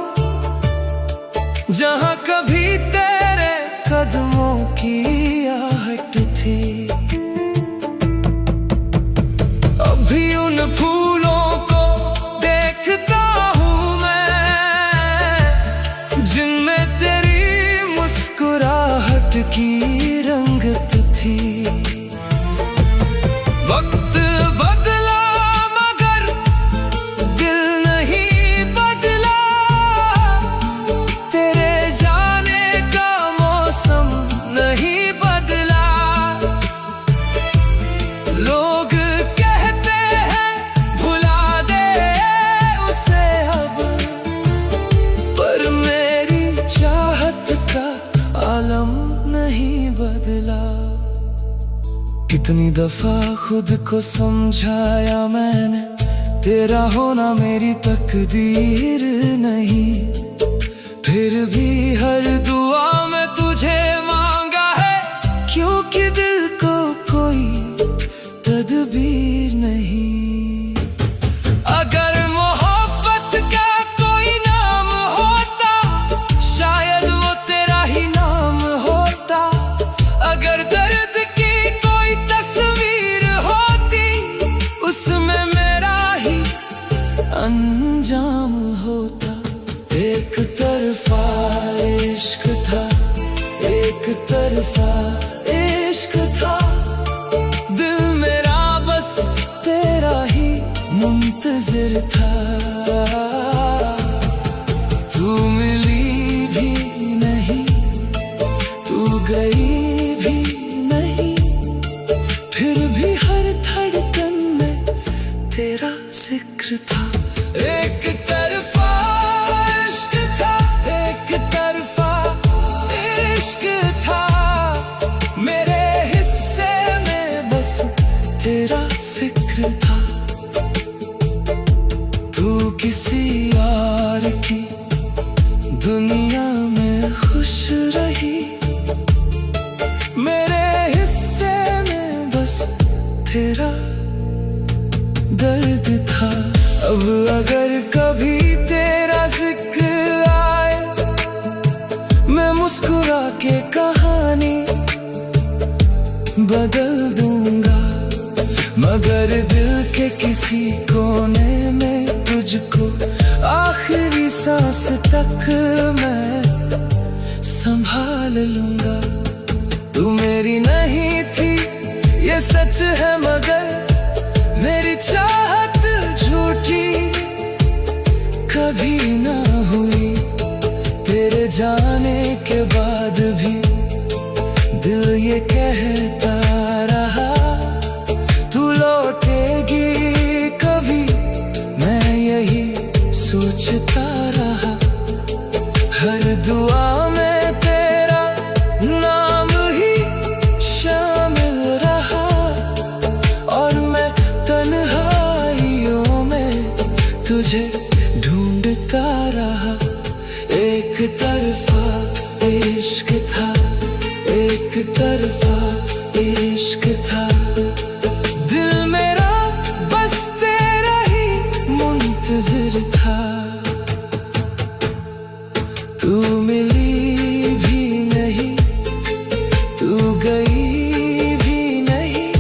जहाँ कभी तेरे कदमों की आहट थी। अभी उन फूलों को कितनी दफा खुद को समझाया मैंने, तेरा होना मेरी तकदीर नहीं। फिर भी हर दुआ में तुझे मांगा है, क्योंकि दिल को कोई तदबीर नहीं। अगर मोहब्बत का कोई नाम होता, शायद वो तेरा ही नाम होता। अगर दर्द की कोई तस्वीर होती, उसमें मेरा ही अंजाम होता। एक तरफा इश्क था, एक तरफा इश्क था, दिल मेरा बस तेरा ही मुंतजिर था। तू मिली भी नहीं, तू गई भी नहीं, फिर भी हर धड़कन में तेरा जिक्र था। एक तरफा इश्क था, एक तरफा इश्क था, मेरे हिस्से में बस तेरा फिक्र था। तू किसी और की दुनिया में खुश रही, मेरे हिस्से में बस तेरा दर्द था। अब अगर कभी तेरा जिक्र आए, मैं मुस्कुरा के कहानी बदल दूंगा। मगर दिल के किसी कोने में तुझको आखिरी सांस तक मैं संभाल लूंगा। तू मेरी नहीं थी ये सच है, मगर मेरी चाहत झूठी कभी ना हुई। तेरे जाने के बाद भी दिल ये कहता रहा, तू लौटेगी कभी, मैं यही सोचता रहा। हर दुआ में तेरा नाम ही शामिल रहा, और मैं तन्हाइयों में तुझे ढूंढता रहा। एक तरफा इश्क था, एक तरफा इश्क था, दिल मेरा बस तेरा ही मुंतजिर था। तू मिली भी नहीं, तू गई भी नहीं,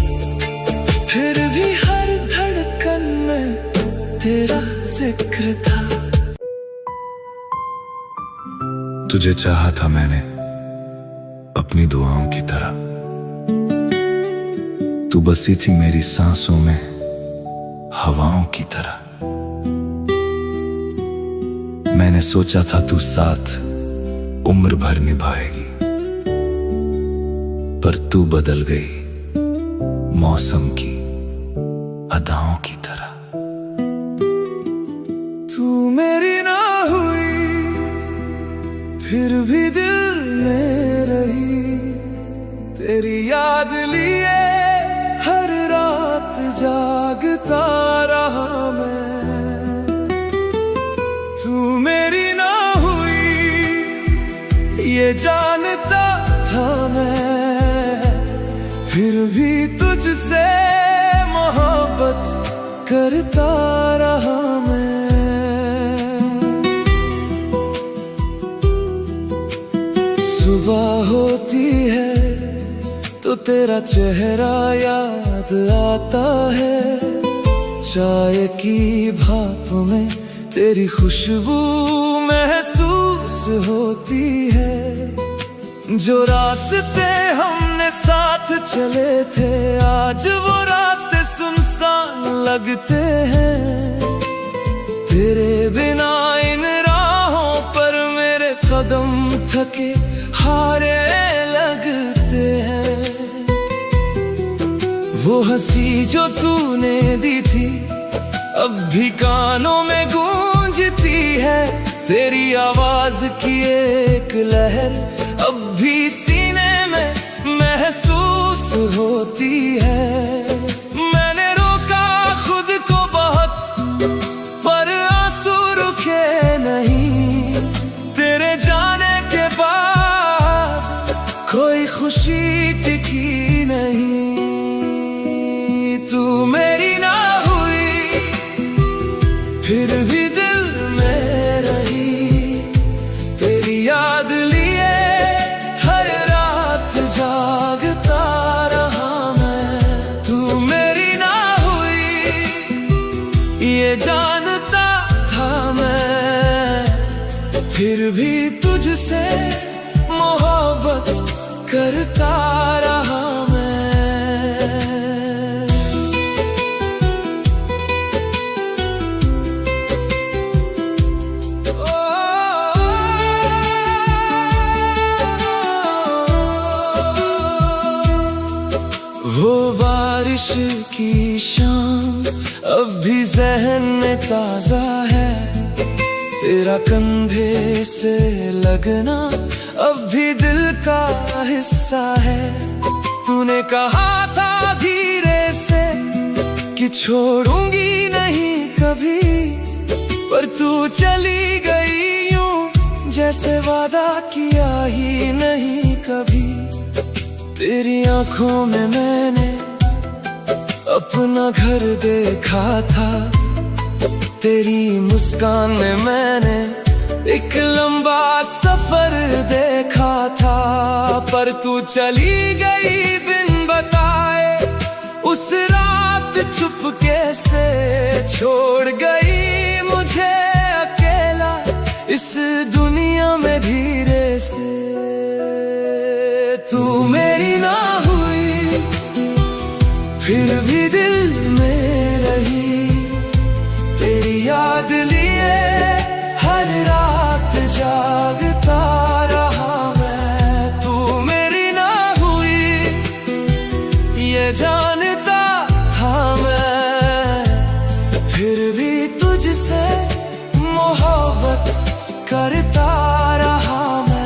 फिर भी हर धड़कन में तेरा जिक्र था। तुझे चाहा था मैंने अपनी दुआओं की तरह, तू बसी थी मेरी सांसों में हवाओं की तरह। मैंने सोचा था तू साथ उम्र भर निभाएगी, पर तू बदल गई मौसम की अदाओं की तरह। तू मेरी ना हुई, फिर भी दिल में रही, तेरी याद लिए हर रात जागता रहा मैं। तू मेरी ना हुई ये जानता था मैं, फिर भी तुझसे मोहब्बत करता रहा मैं। सुबह होती है तो तेरा चेहरा याद आता है, चाय की भाप में तेरी खुशबू महसूस होती है। जो रास्ते हमने साथ चले थे, आज वो रास्ते सुनसान लगते हैं। तेरे बिना इन राहों पर मेरे कदम थके हारे लगते हैं। वो हंसी जो तूने दी थी अब भी कानों में गूंजती है, तेरी आवाज की एक लहर अब भी सीने में महसूस होती है। मैंने रोका खुद को बहुत, पर आंसू रुके नहीं। तेरे जाने के बाद कोई खुशी टिकी नहीं। तू मेरी ना हुई, फिर भी दिल में रही। तेरी याद लिए हर रात जागता रहा मैं। तू मेरी ना हुई ये जानता था मैं, फिर भी तुझसे मोहब्बत करता रहा मैं। वो बारिश की शाम अब भी ज़हन में ताज़ा है। तेरा कंधे से लगना अब भी दिल का हिस्सा है। तूने कहा था धीरे से कि छोड़ूंगी नहीं कभी, पर तू चली गई यूं जैसे वादा किया ही नहीं कभी। तेरी आंखों में मैंने अपना घर देखा था। तेरी मुस्कान में मैंने एक लंबा सफर देखा था। पर तू चली गई बिन बताए उस रात चुपके से। छोड़ गई मुझे अकेला इस दुनिया में धीरे से। तू मेरी ना हुई, फिर भी दिल में रही। तेरी याद लिए हर रात जागता रहा मैं। तू मेरी ना हुई ये जानता था मैं, फिर भी तुझसे मोहब्बत करता रहा मैं।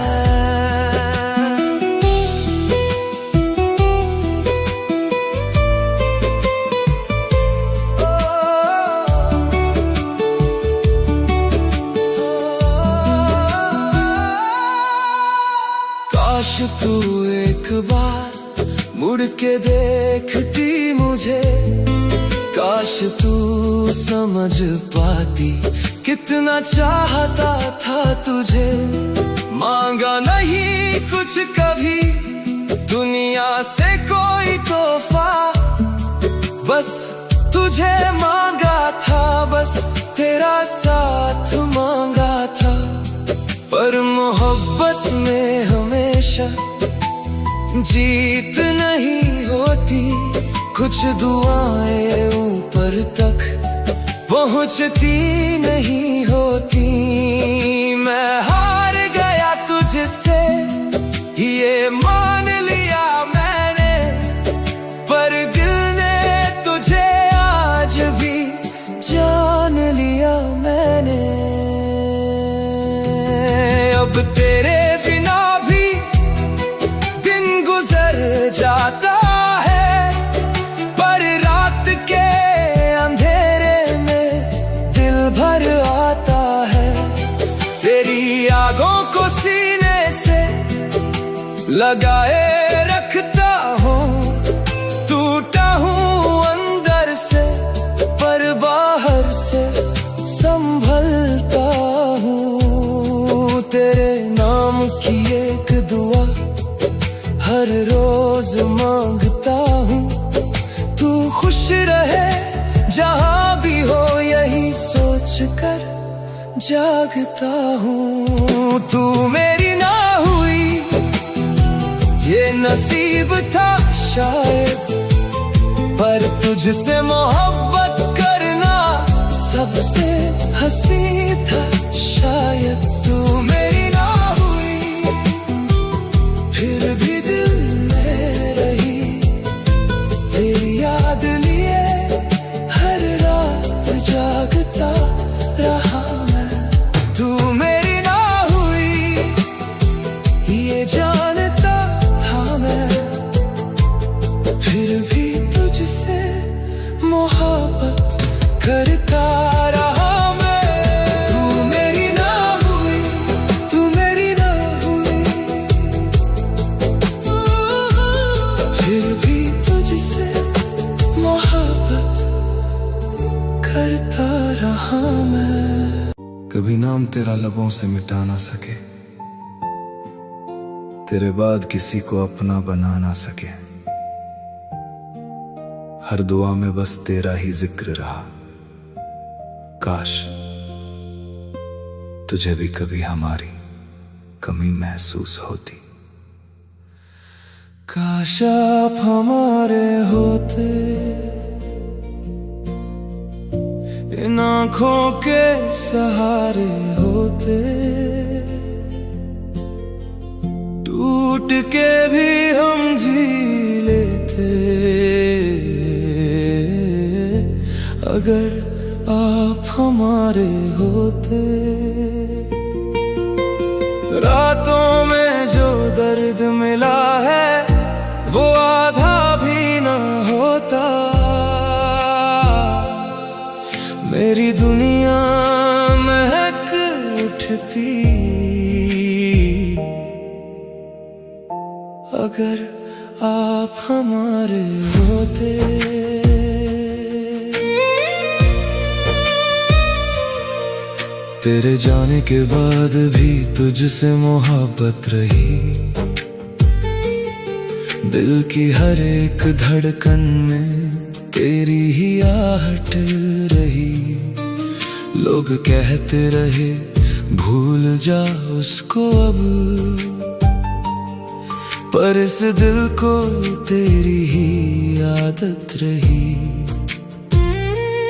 काश तू एक बार मुड़ के देखती मुझे। काश तू समझ पाती कितना चाहता था तुझे। मांगा नहीं कुछ कभी दुनिया से कोई तोहफा, बस तुझे मांगा था, बस तेरा साथ मांगा था। पर मोहब्बत में हमेशा जीत नहीं होती। कुछ दुआएं ऊपर तक पहुंचती नहीं होती। मैं हार गया तुझसे ये मान लिया मैंने, पर दिल ने तुझे आज भी जान लिया मैंने। अब तेरे बिना भी दिन गुजर जाता है, पर रात के अंधेरे में दिल भर आता है। तेरी यादों को सीने से लगाए रखता हूँ। टूटा हूँ अंदर से, पर बाहर से संभलता हूँ। तेरे नाम की एक दुआ हर रोज मांगता हूँ। तू खुश रहे जहाँ भी हो, यही सोच कर जागता हूँ। तू मेरी ना हुई ये नसीब था शायद, पर तुझसे मोहब्बत करना सबसे हंसी था शायद। तू मेरी ना हुई फिर भी दिल में रही। तेरी याद लिए हर रात जागता रहा मैं। तू मेरी ना हुई ये जानता था मैं, तेरा लबों से मिटा ना सके, तेरे बाद किसी को अपना बना ना सके। हर दुआ में बस तेरा ही जिक्र रहा, काश तुझे भी कभी हमारी कमी महसूस होती। काश आप हमारे होते, इन आँखों के सहारे होते, टूट के भी हम जी लेते। अगर आप हमारे होते, रातों में जो दर्द मिला है वो आधा भी न होता। मेरी दुनिया महक उठती अगर आप हमारे होते। तेरे जाने के बाद भी तुझसे मोहब्बत रही, दिल की हर एक धड़कन में तेरी ही आहट रही। लोग कहते रहे भूल जा उसको अब, पर इस दिल को तेरी ही आदत रही।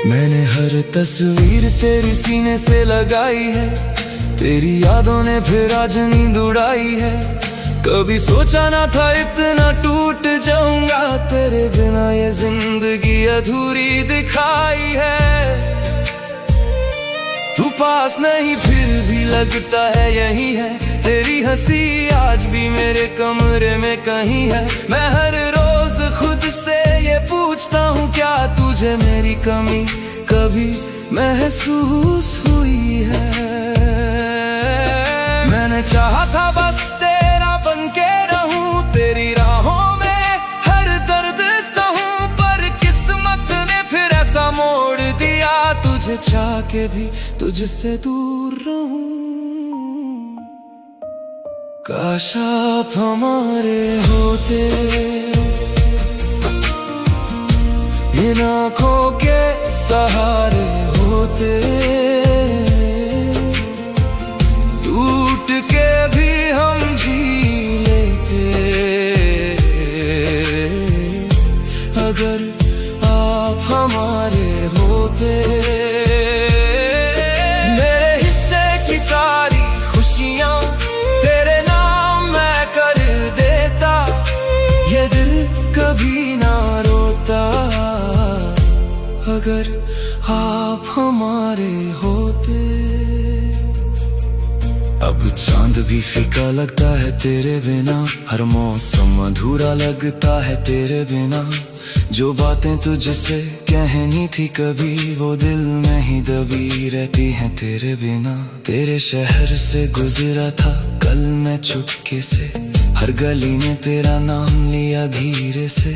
मैंने हर तस्वीर तेरी सीने से लगाई है, तेरी यादों ने फिर आज नींद उड़ाई है। कभी सोचा ना था इतना टूट जाऊंगा, तेरे बिना ये जिंदगी अधूरी दिखाई है। तू पास नहीं फिर भी लगता है यही है, तेरी हंसी आज भी मेरे कमरे में कहीं है। मैं हर रोज खुद से ये पूछता हूँ क्या तुझे मेरी कमी कभी महसूस हुई है। मैंने चाहा था बस तेरा बनके रहूं, तेरी राहों में हर दर्द सहूं, पर किस्मत ने फिर ऐसा मोड़ दिया, तुझे चाह के भी तुझसे दूर रहूं। काश आप हमारे होते, इन आँखों के सहारे होते, टूट के भी हम जी लेते। अगर आप हमारे होते, मेरे हिस्से की सारी खुशियाँ तेरे नाम मैं कर देता, ये दिल कभी ना रोता। अगर आप हमारे होते। अब चांद भी फीका लगता है तेरे बिना, हर मौसम अधूरा लगता है तेरे बिना। जो बातें तुझसे कहनी थी कभी, वो दिल में ही दबी रहती हैं तेरे बिना। तेरे शहर से गुजरा था कल मैं चुपके से, हर गली ने तेरा नाम लिया धीरे से।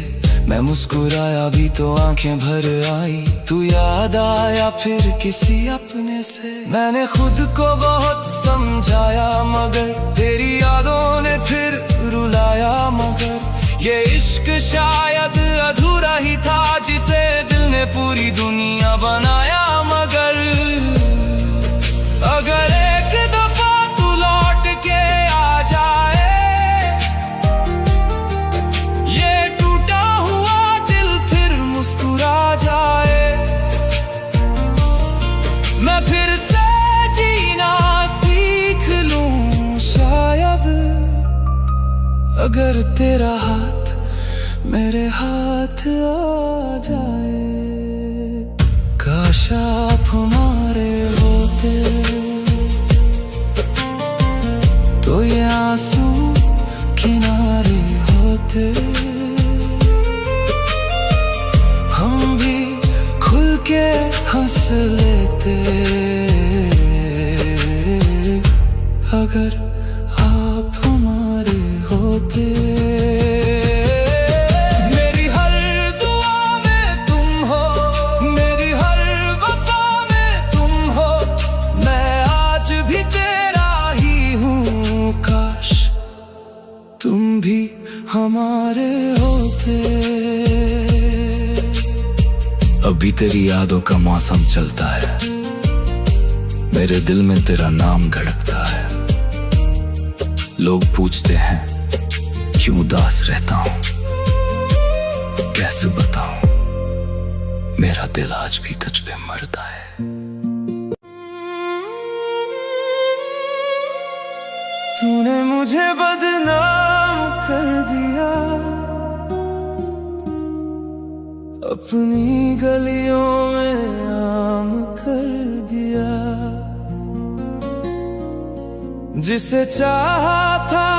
मैं मुस्कुराया भी तो आंखें भर आई, तू याद आया फिर किसी अपने से। मैंने खुद को बहुत समझाया मगर तेरी यादों ने फिर रुलाया। मगर ये इश्क शायद अधूरा ही था जिसे दिल ने पूरी दुनिया बनाया। मगर अगर एक दफा तू लौट के आ जाए, ये टूटा हुआ दिल फिर मुस्कुरा जाए। मैं फिर से जीना सीख लूं शायद, अगर तेरा हाथ मेरे हाथ आ जाए। काश आप हमारे होते, तो ये आंसू किनारे होते, हम भी खुल के हंस लेते। अगर आप हमारे होते, मेरी हर दुआ में तुम हो, मेरी हर वफा में तुम हो। मैं आज भी हमारे होते। अभी तेरी यादों का मौसम चलता है, मेरे दिल में तेरा नाम धड़कता है। लोग पूछते हैं क्यों उदास रहता हूं, कैसे बताऊं मेरा दिल आज भी तुझ पे मरता है। तूने मुझे बदनाम कर दिया, अपनी गलियों में आम कर दिया। जिसे चाहा था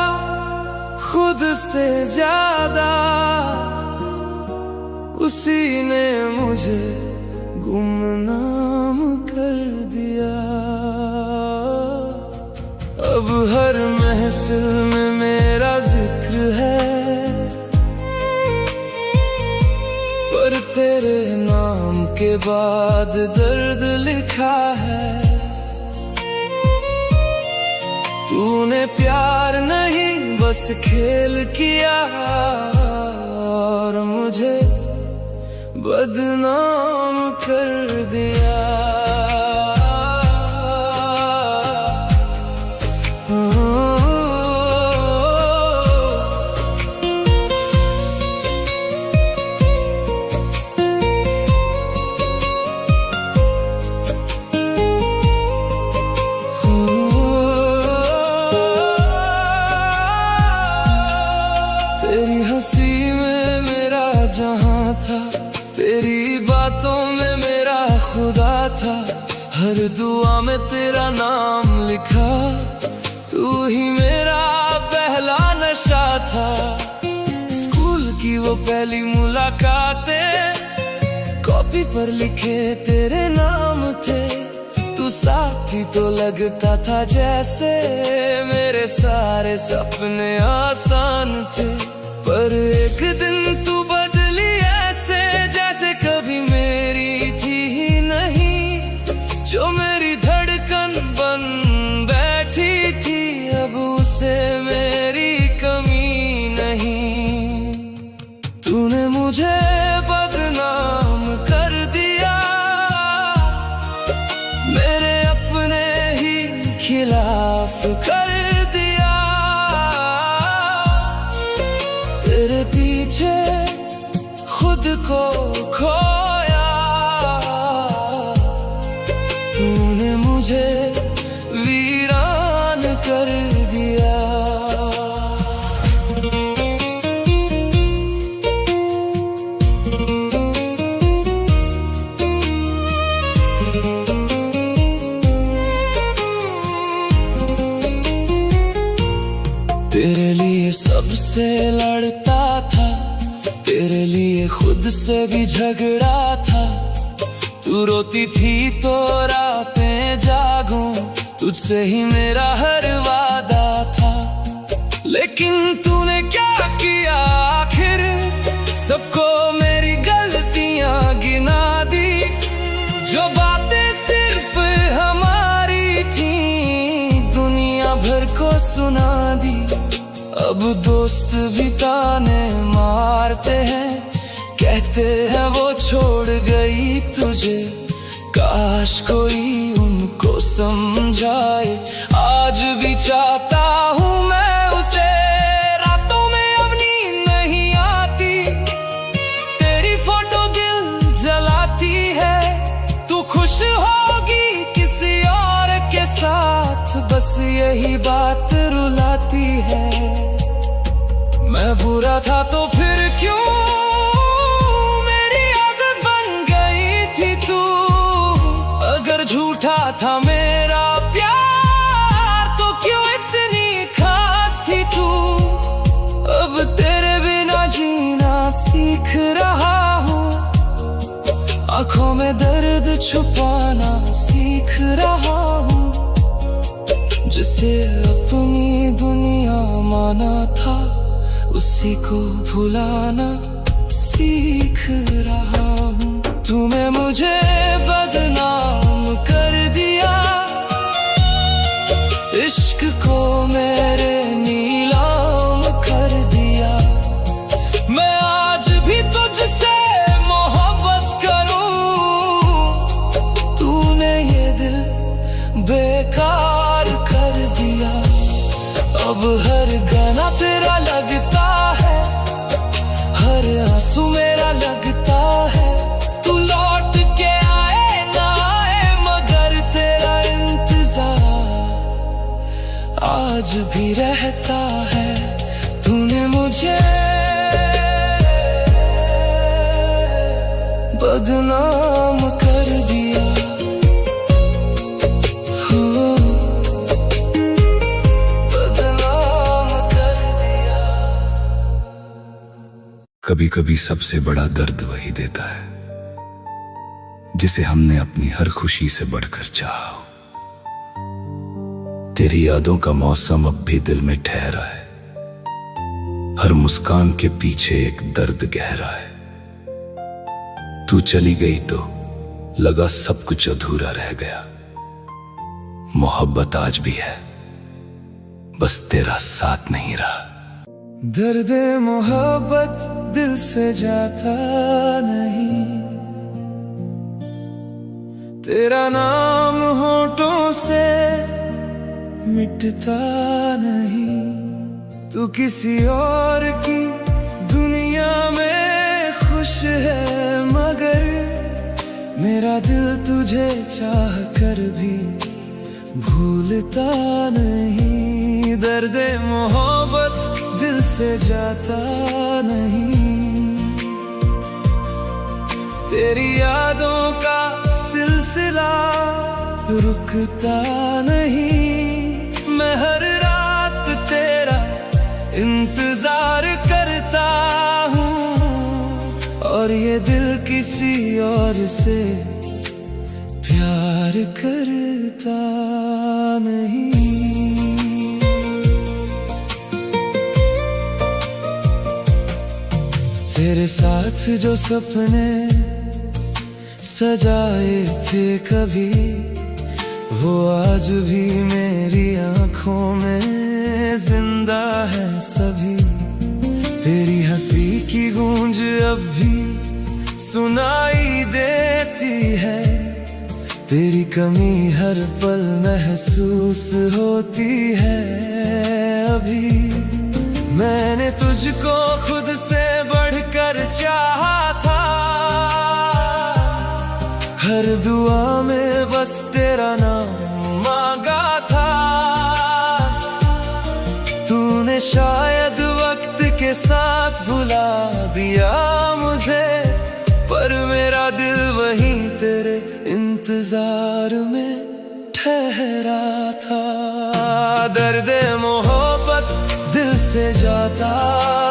खुद से ज्यादा, उसी ने मुझे गुमनाम कर दिया। अब हर महफिल में मेरा जिक्र है, पर तेरे नाम के बाद दर्द लिखा है। तूने प्यार नहीं बस खेल किया, और मुझे बदनाम कर दिया। तेरी हंसी में मेरा जहां था, तेरी बातों में मेरा खुदा था। हर दुआ में तेरा नाम लिखा, तू ही मेरा पहला नशा था। स्कूल की वो पहली मुलाकातें, कॉपी पर लिखे तेरे नाम थे। तू साथी तो लगता था जैसे मेरे सारे सपने आसान थे। पर एक दिन तू बदली ऐसे जैसे कभी मेरी थी ही नहीं। जो मेरी धड़कन बन बैठी थी, अब उसे मेरी कमी नहीं। तूने मुझे बदनाम कर दिया, मेरे अपने ही खिलाफ कर दिया। तेरे पीछे खुद को खोया, तूने मुझे वीरान कर दिया। तेरे लिए सबसे लड़ता था, तेरे लिए खुद से भी झगड़ा था। तू रोती थी तो रातें जागूं, तुझसे ही मेरा हर वादा था। लेकिन तूने क्या किया आखिर, सबको मेरी गलतियां गिना दी। जो बातें सिर्फ हमारी थी, दुनिया भर को सुना दी। अब दोस्त भी ताने मारते हैं, कहते हैं वो छोड़ गई तुझे। काश कोई उनको समझाए, आज भी चाहता हूँ मैं उसे। रातों में अब नींद नहीं आती, तेरी फोटो दिल जलाती है। तू खुश होगी किसी और के साथ, बस यही बात रुलाती है। मैं बुरा था तो फिर क्यों मेरी आदत बन गई थी तू। अगर झूठा था मेरा प्यार, तो क्यों इतनी खास थी तू। अब तेरे बिना जीना सीख रहा हूँ, आंखों में दर्द छुपाना सीख रहा हूँ। जिसे अपनी दुनिया माना था, उसी को भुलाना सीख रहा हूँ। तूने मुझे बदनाम कर दिया, इश्क को मेरे नीलाम कर दिया। अब हर गाना तेरा लगता है, हर आंसू मेरा लगता है। तू लौट के आए ना आए मगर तेरा इंतजार आज भी रहता है। तूने मुझे बदनाम कर दिया, बदनाम कर दिया। कभी कभी सबसे बड़ा दर्द वही देता है जिसे हमने अपनी हर खुशी से बढ़कर चाहा हो। तेरी यादों का मौसम अब भी दिल में ठहरा है, हर मुस्कान के पीछे एक दर्द गहरा है। तू चली गई तो लगा सब कुछ अधूरा रह गया। मोहब्बत आज भी है, बस तेरा साथ नहीं रहा। दर्द मोहब्बत दिल से जाता नहीं, तेरा नाम होठों से मिटता नहीं। तू किसी और की दुनिया में खुश है मगर मेरा दिल तुझे चाह कर भी भूलता नहीं। दर्द मोहब्बत दिल से जाता नहीं, तेरी यादों का सिलसिला रुकता नहीं। मैं हर रात तेरा इंतजार करता हूँ और ये दिल किसी और से प्यार करता नहीं। तेरे साथ जो सपने सजाए थे कभी, वो आज भी मेरी आंखों में जिंदा है सभी। तेरी हंसी की गूंज अब भी सुनाई देती है, तेरी कमी हर पल महसूस होती है अभी। मैंने तुझको खुद से बढ़कर चाहा था, हर दुआ में बस तेरा नाम मांगा था। तूने शायद वक्त के साथ भुला दिया मुझे, पर मेरा दिल वहीं तेरे इंतजार में ठहरा था। दर्द मोहब्बत दिल से जाता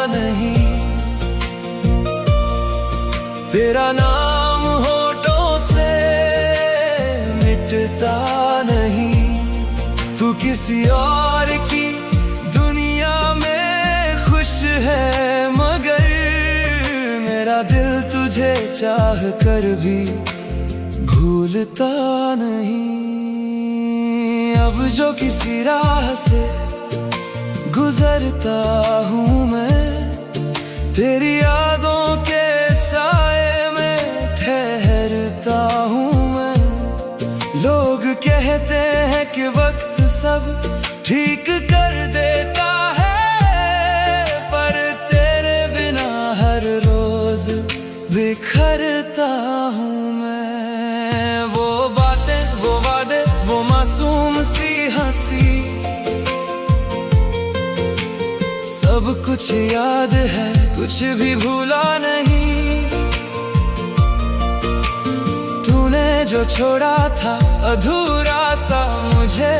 नहीं, तेरा नाम होठों से मिटता नहीं। तू किसी और की दुनिया में खुश है मगर मेरा दिल तुझे चाह कर भी भूलता नहीं। अब जो किसी राह से गुजरता हूँ मैं, तेरी यादों के साए में ठहरता हूँ मैं। लोग कहते हैं कि वक्त सब ठीक कर देता है, पर तेरे बिना हर रोज बिखरता हूँ मैं। वो बातें, वो वादे, वो मासूम सी हंसी, सब कुछ याद है, कुछ भी भूला नहीं। तूने जो छोड़ा था अधूरा सा मुझे,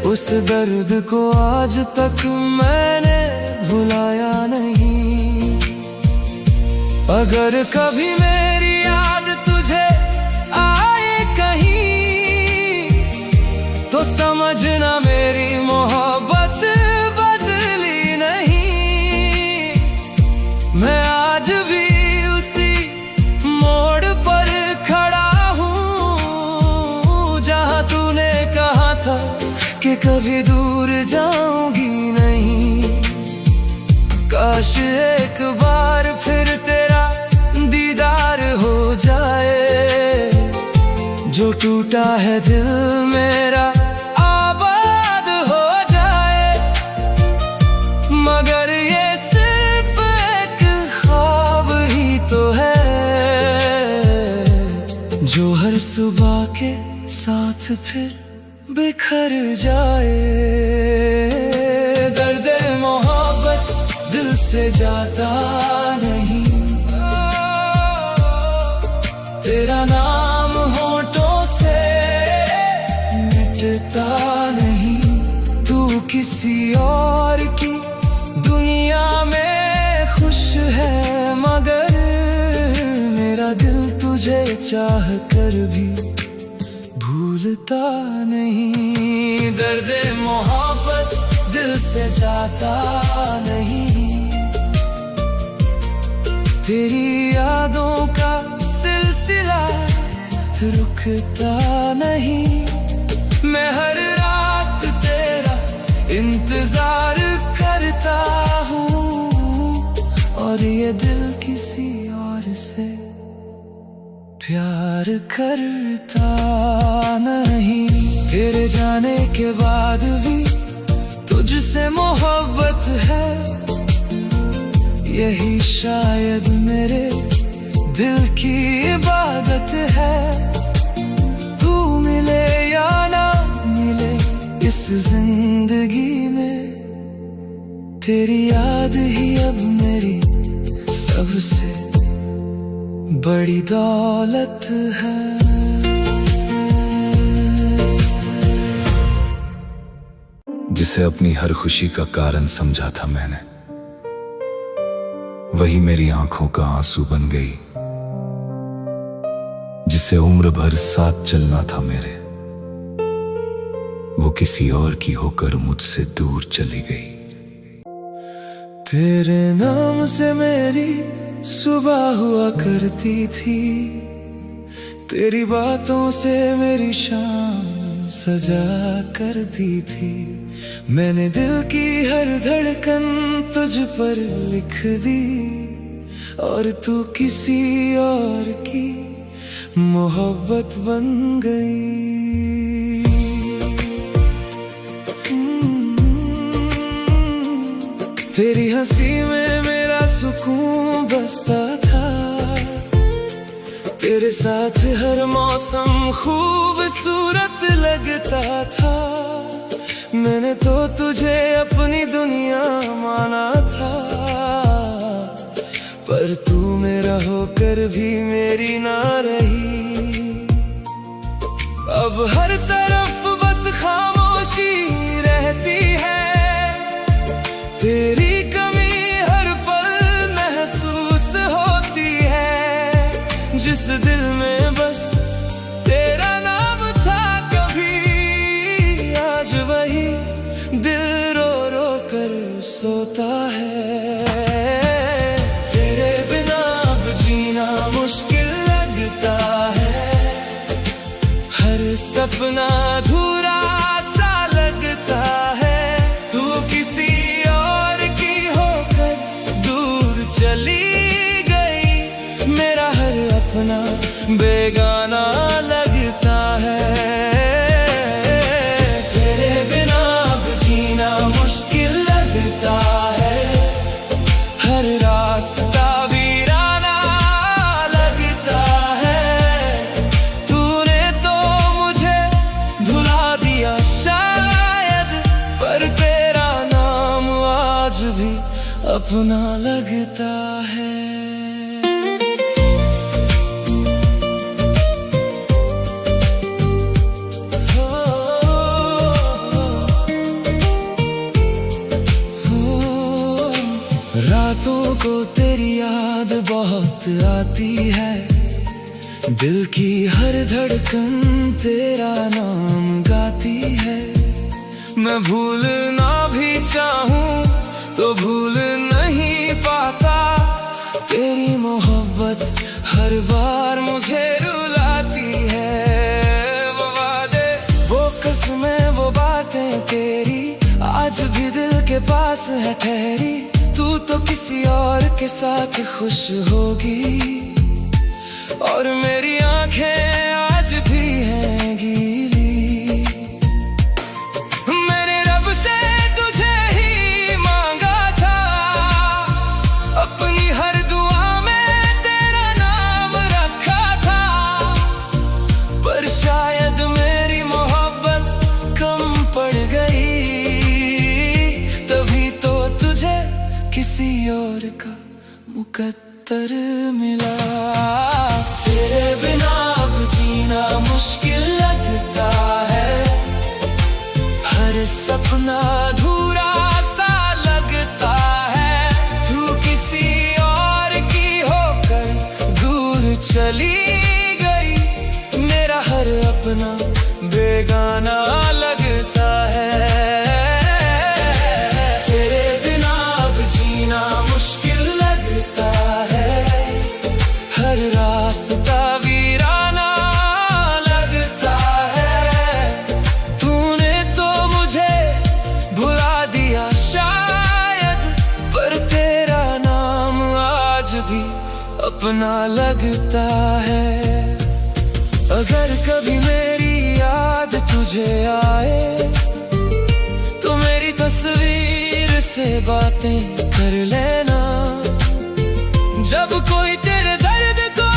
उस दर्द को आज तक मैंने भुलाया नहीं। अगर कभी मेरी याद तुझे आए कहीं, तो समझना मेरी मोहब्बत बदली नहीं। मैं आज भी उसी मोड़ पर खड़ा हूँ जहाँ तूने कहा था कि कभी दूर जाऊंगी नहीं। काश एक बार फिर तेरा दीदार हो जाए, जो टूटा है दिल मेरा आबाद हो जाए। साथ फिर बिखर जाए। दर्द मोहब्बत दिल से जाता नहीं, तेरा नाम होठों से मिटता नहीं। तू किसी और की दुनिया में खुश है, मगर मेरा दिल तुझे चाह कर भी भूलता नहीं। दर्द मोहब्बत दिल से जाता नहीं, तेरी यादों का सिलसिला रुकता नहीं। मैं हर रात तेरा इंतजार करता हूँ, और ये दिल किसी और से प्यार करता नहीं। तेरे जाने के बाद भी तुझसे मोहब्बत है, यही शायद मेरे दिल की इबादत है। तू मिले या ना मिले इस जिंदगी में, तेरी याद ही अब मेरी सबसे बड़ी दौलत है। जिसे अपनी हर खुशी का कारण समझा था मैंने, वही मेरी आंखों का आंसू बन गई। जिसे उम्र भर साथ चलना था मेरे, वो किसी और की होकर मुझसे दूर चली गई। तेरे नाम से मेरी सुबह हुआ करती थी, तेरी बातों से मेरी शाम सजा कर दी थी। मैंने दिल की हर धड़कन तुझ पर लिख दी, और तू किसी और की मोहब्बत बन गई। तेरी हंसी में मेरा सुकून बसता था, तेरे साथ हर मौसम खूबसूरत लगता था। मैंने तो तुझे अपनी दुनिया माना था, पर तू मेरा होकर भी मेरी ना रही। अब हर तरफ बस खामोशी रहती है, तेरी कमी हर पल महसूस होती है। जिस दिल में बस तेरा नाम था कभी, आज वही दिल रो रो कर सोता है। तेरे बिना अब जीना मुश्किल लगता है, हर सपना अधूरा सा लगता है। तू किसी और की होकर दूर चली गई, मेरा हर अपना बेगाना लगता है। तेरे बिना अब जीना मुश्किल लगता है, हर रास्ता वीराना लगता है। तूने तो मुझे भुला दिया शायद, पर तेरा नाम आज भी अपना लगता है। रातों को तेरी याद बहुत आती है, दिल की हर धड़कन तेरा नाम गाती है। मैं भूलना भी चाहूं तो भूल नहीं पाता, तेरी मोहब्बत हर बार मुझे रुलाती है। वो वादे, वो कसमें, वो बातें तेरी आज भी दिल के पास है ठहरी। तू तो किसी और के साथ खुश होगी, और मेरी आंखें आज भी हैं गीली। मैंने रब से तुझे ही मांगा था, अपनी हर दुआ में तेरा नाम रखा था, पर शायद मेरी गई, तभी तो तुझे किसी और का मुकद्दर मिला। तेरे बिना अब जीना मुश्किल लगता है, हर सपना अधूरा सा लगता है। तू किसी और की होकर दूर चली गई, मेरा हर अपना बेगाना लगता है। तेरे बिना अब जीना मुश्किल लगता है, हर रास्ता वीराना लगता है। तूने तो मुझे भुला दिया शायद, पर तेरा नाम आज भी अपना लगता है। अगर कभी मेरी याद तुझे आए, तो मेरी तस्वीर से बातें कर लेना। जब कोई तेरे दर्द को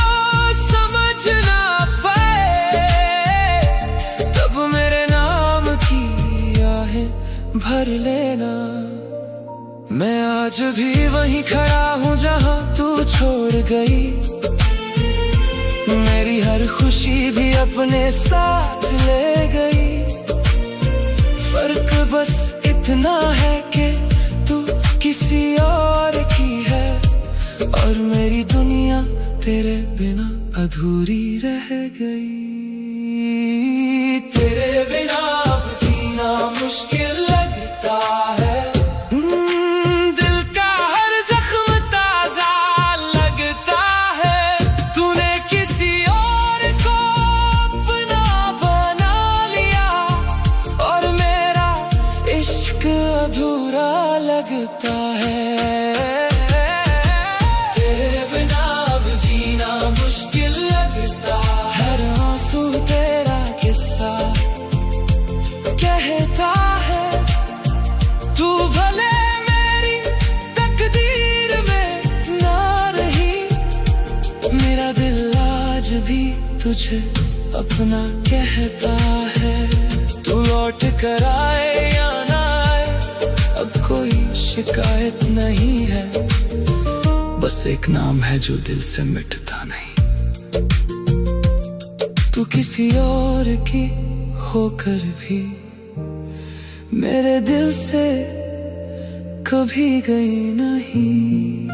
समझ ना पाए, तब मेरे नाम की आहें भर लेना। मैं आज भी वहीं खड़ा हूँ जहाँ तू छोड़ गई, मेरी हर खुशी भी अपने साथ ले गई। फर्क बस इतना है कि तू किसी और की है, और मेरी दुनिया तेरे बिना अधूरी रह गई। तेरे बिना अब जीना मुश्किल लगता है, दिल का हर जख्म ताजा लगता है। तूने किसी और को अपना बना लिया, और मेरा इश्क अधूरा लगता है। तेरे बिना अब जीना मुश्किल लगता है, हर आंसू तेरा किस्सा कहता है। तू भले मेरी तकदीर में ना रही, मेरा दिल आज भी तुझे अपना कहता है। तू लौट कर आए या ना आए, अब कोई शिकायत नहीं है। बस एक नाम है जो दिल से मिटता नहीं। तू किसी और की होकर भी मेरे दिल से कभी गई नहीं।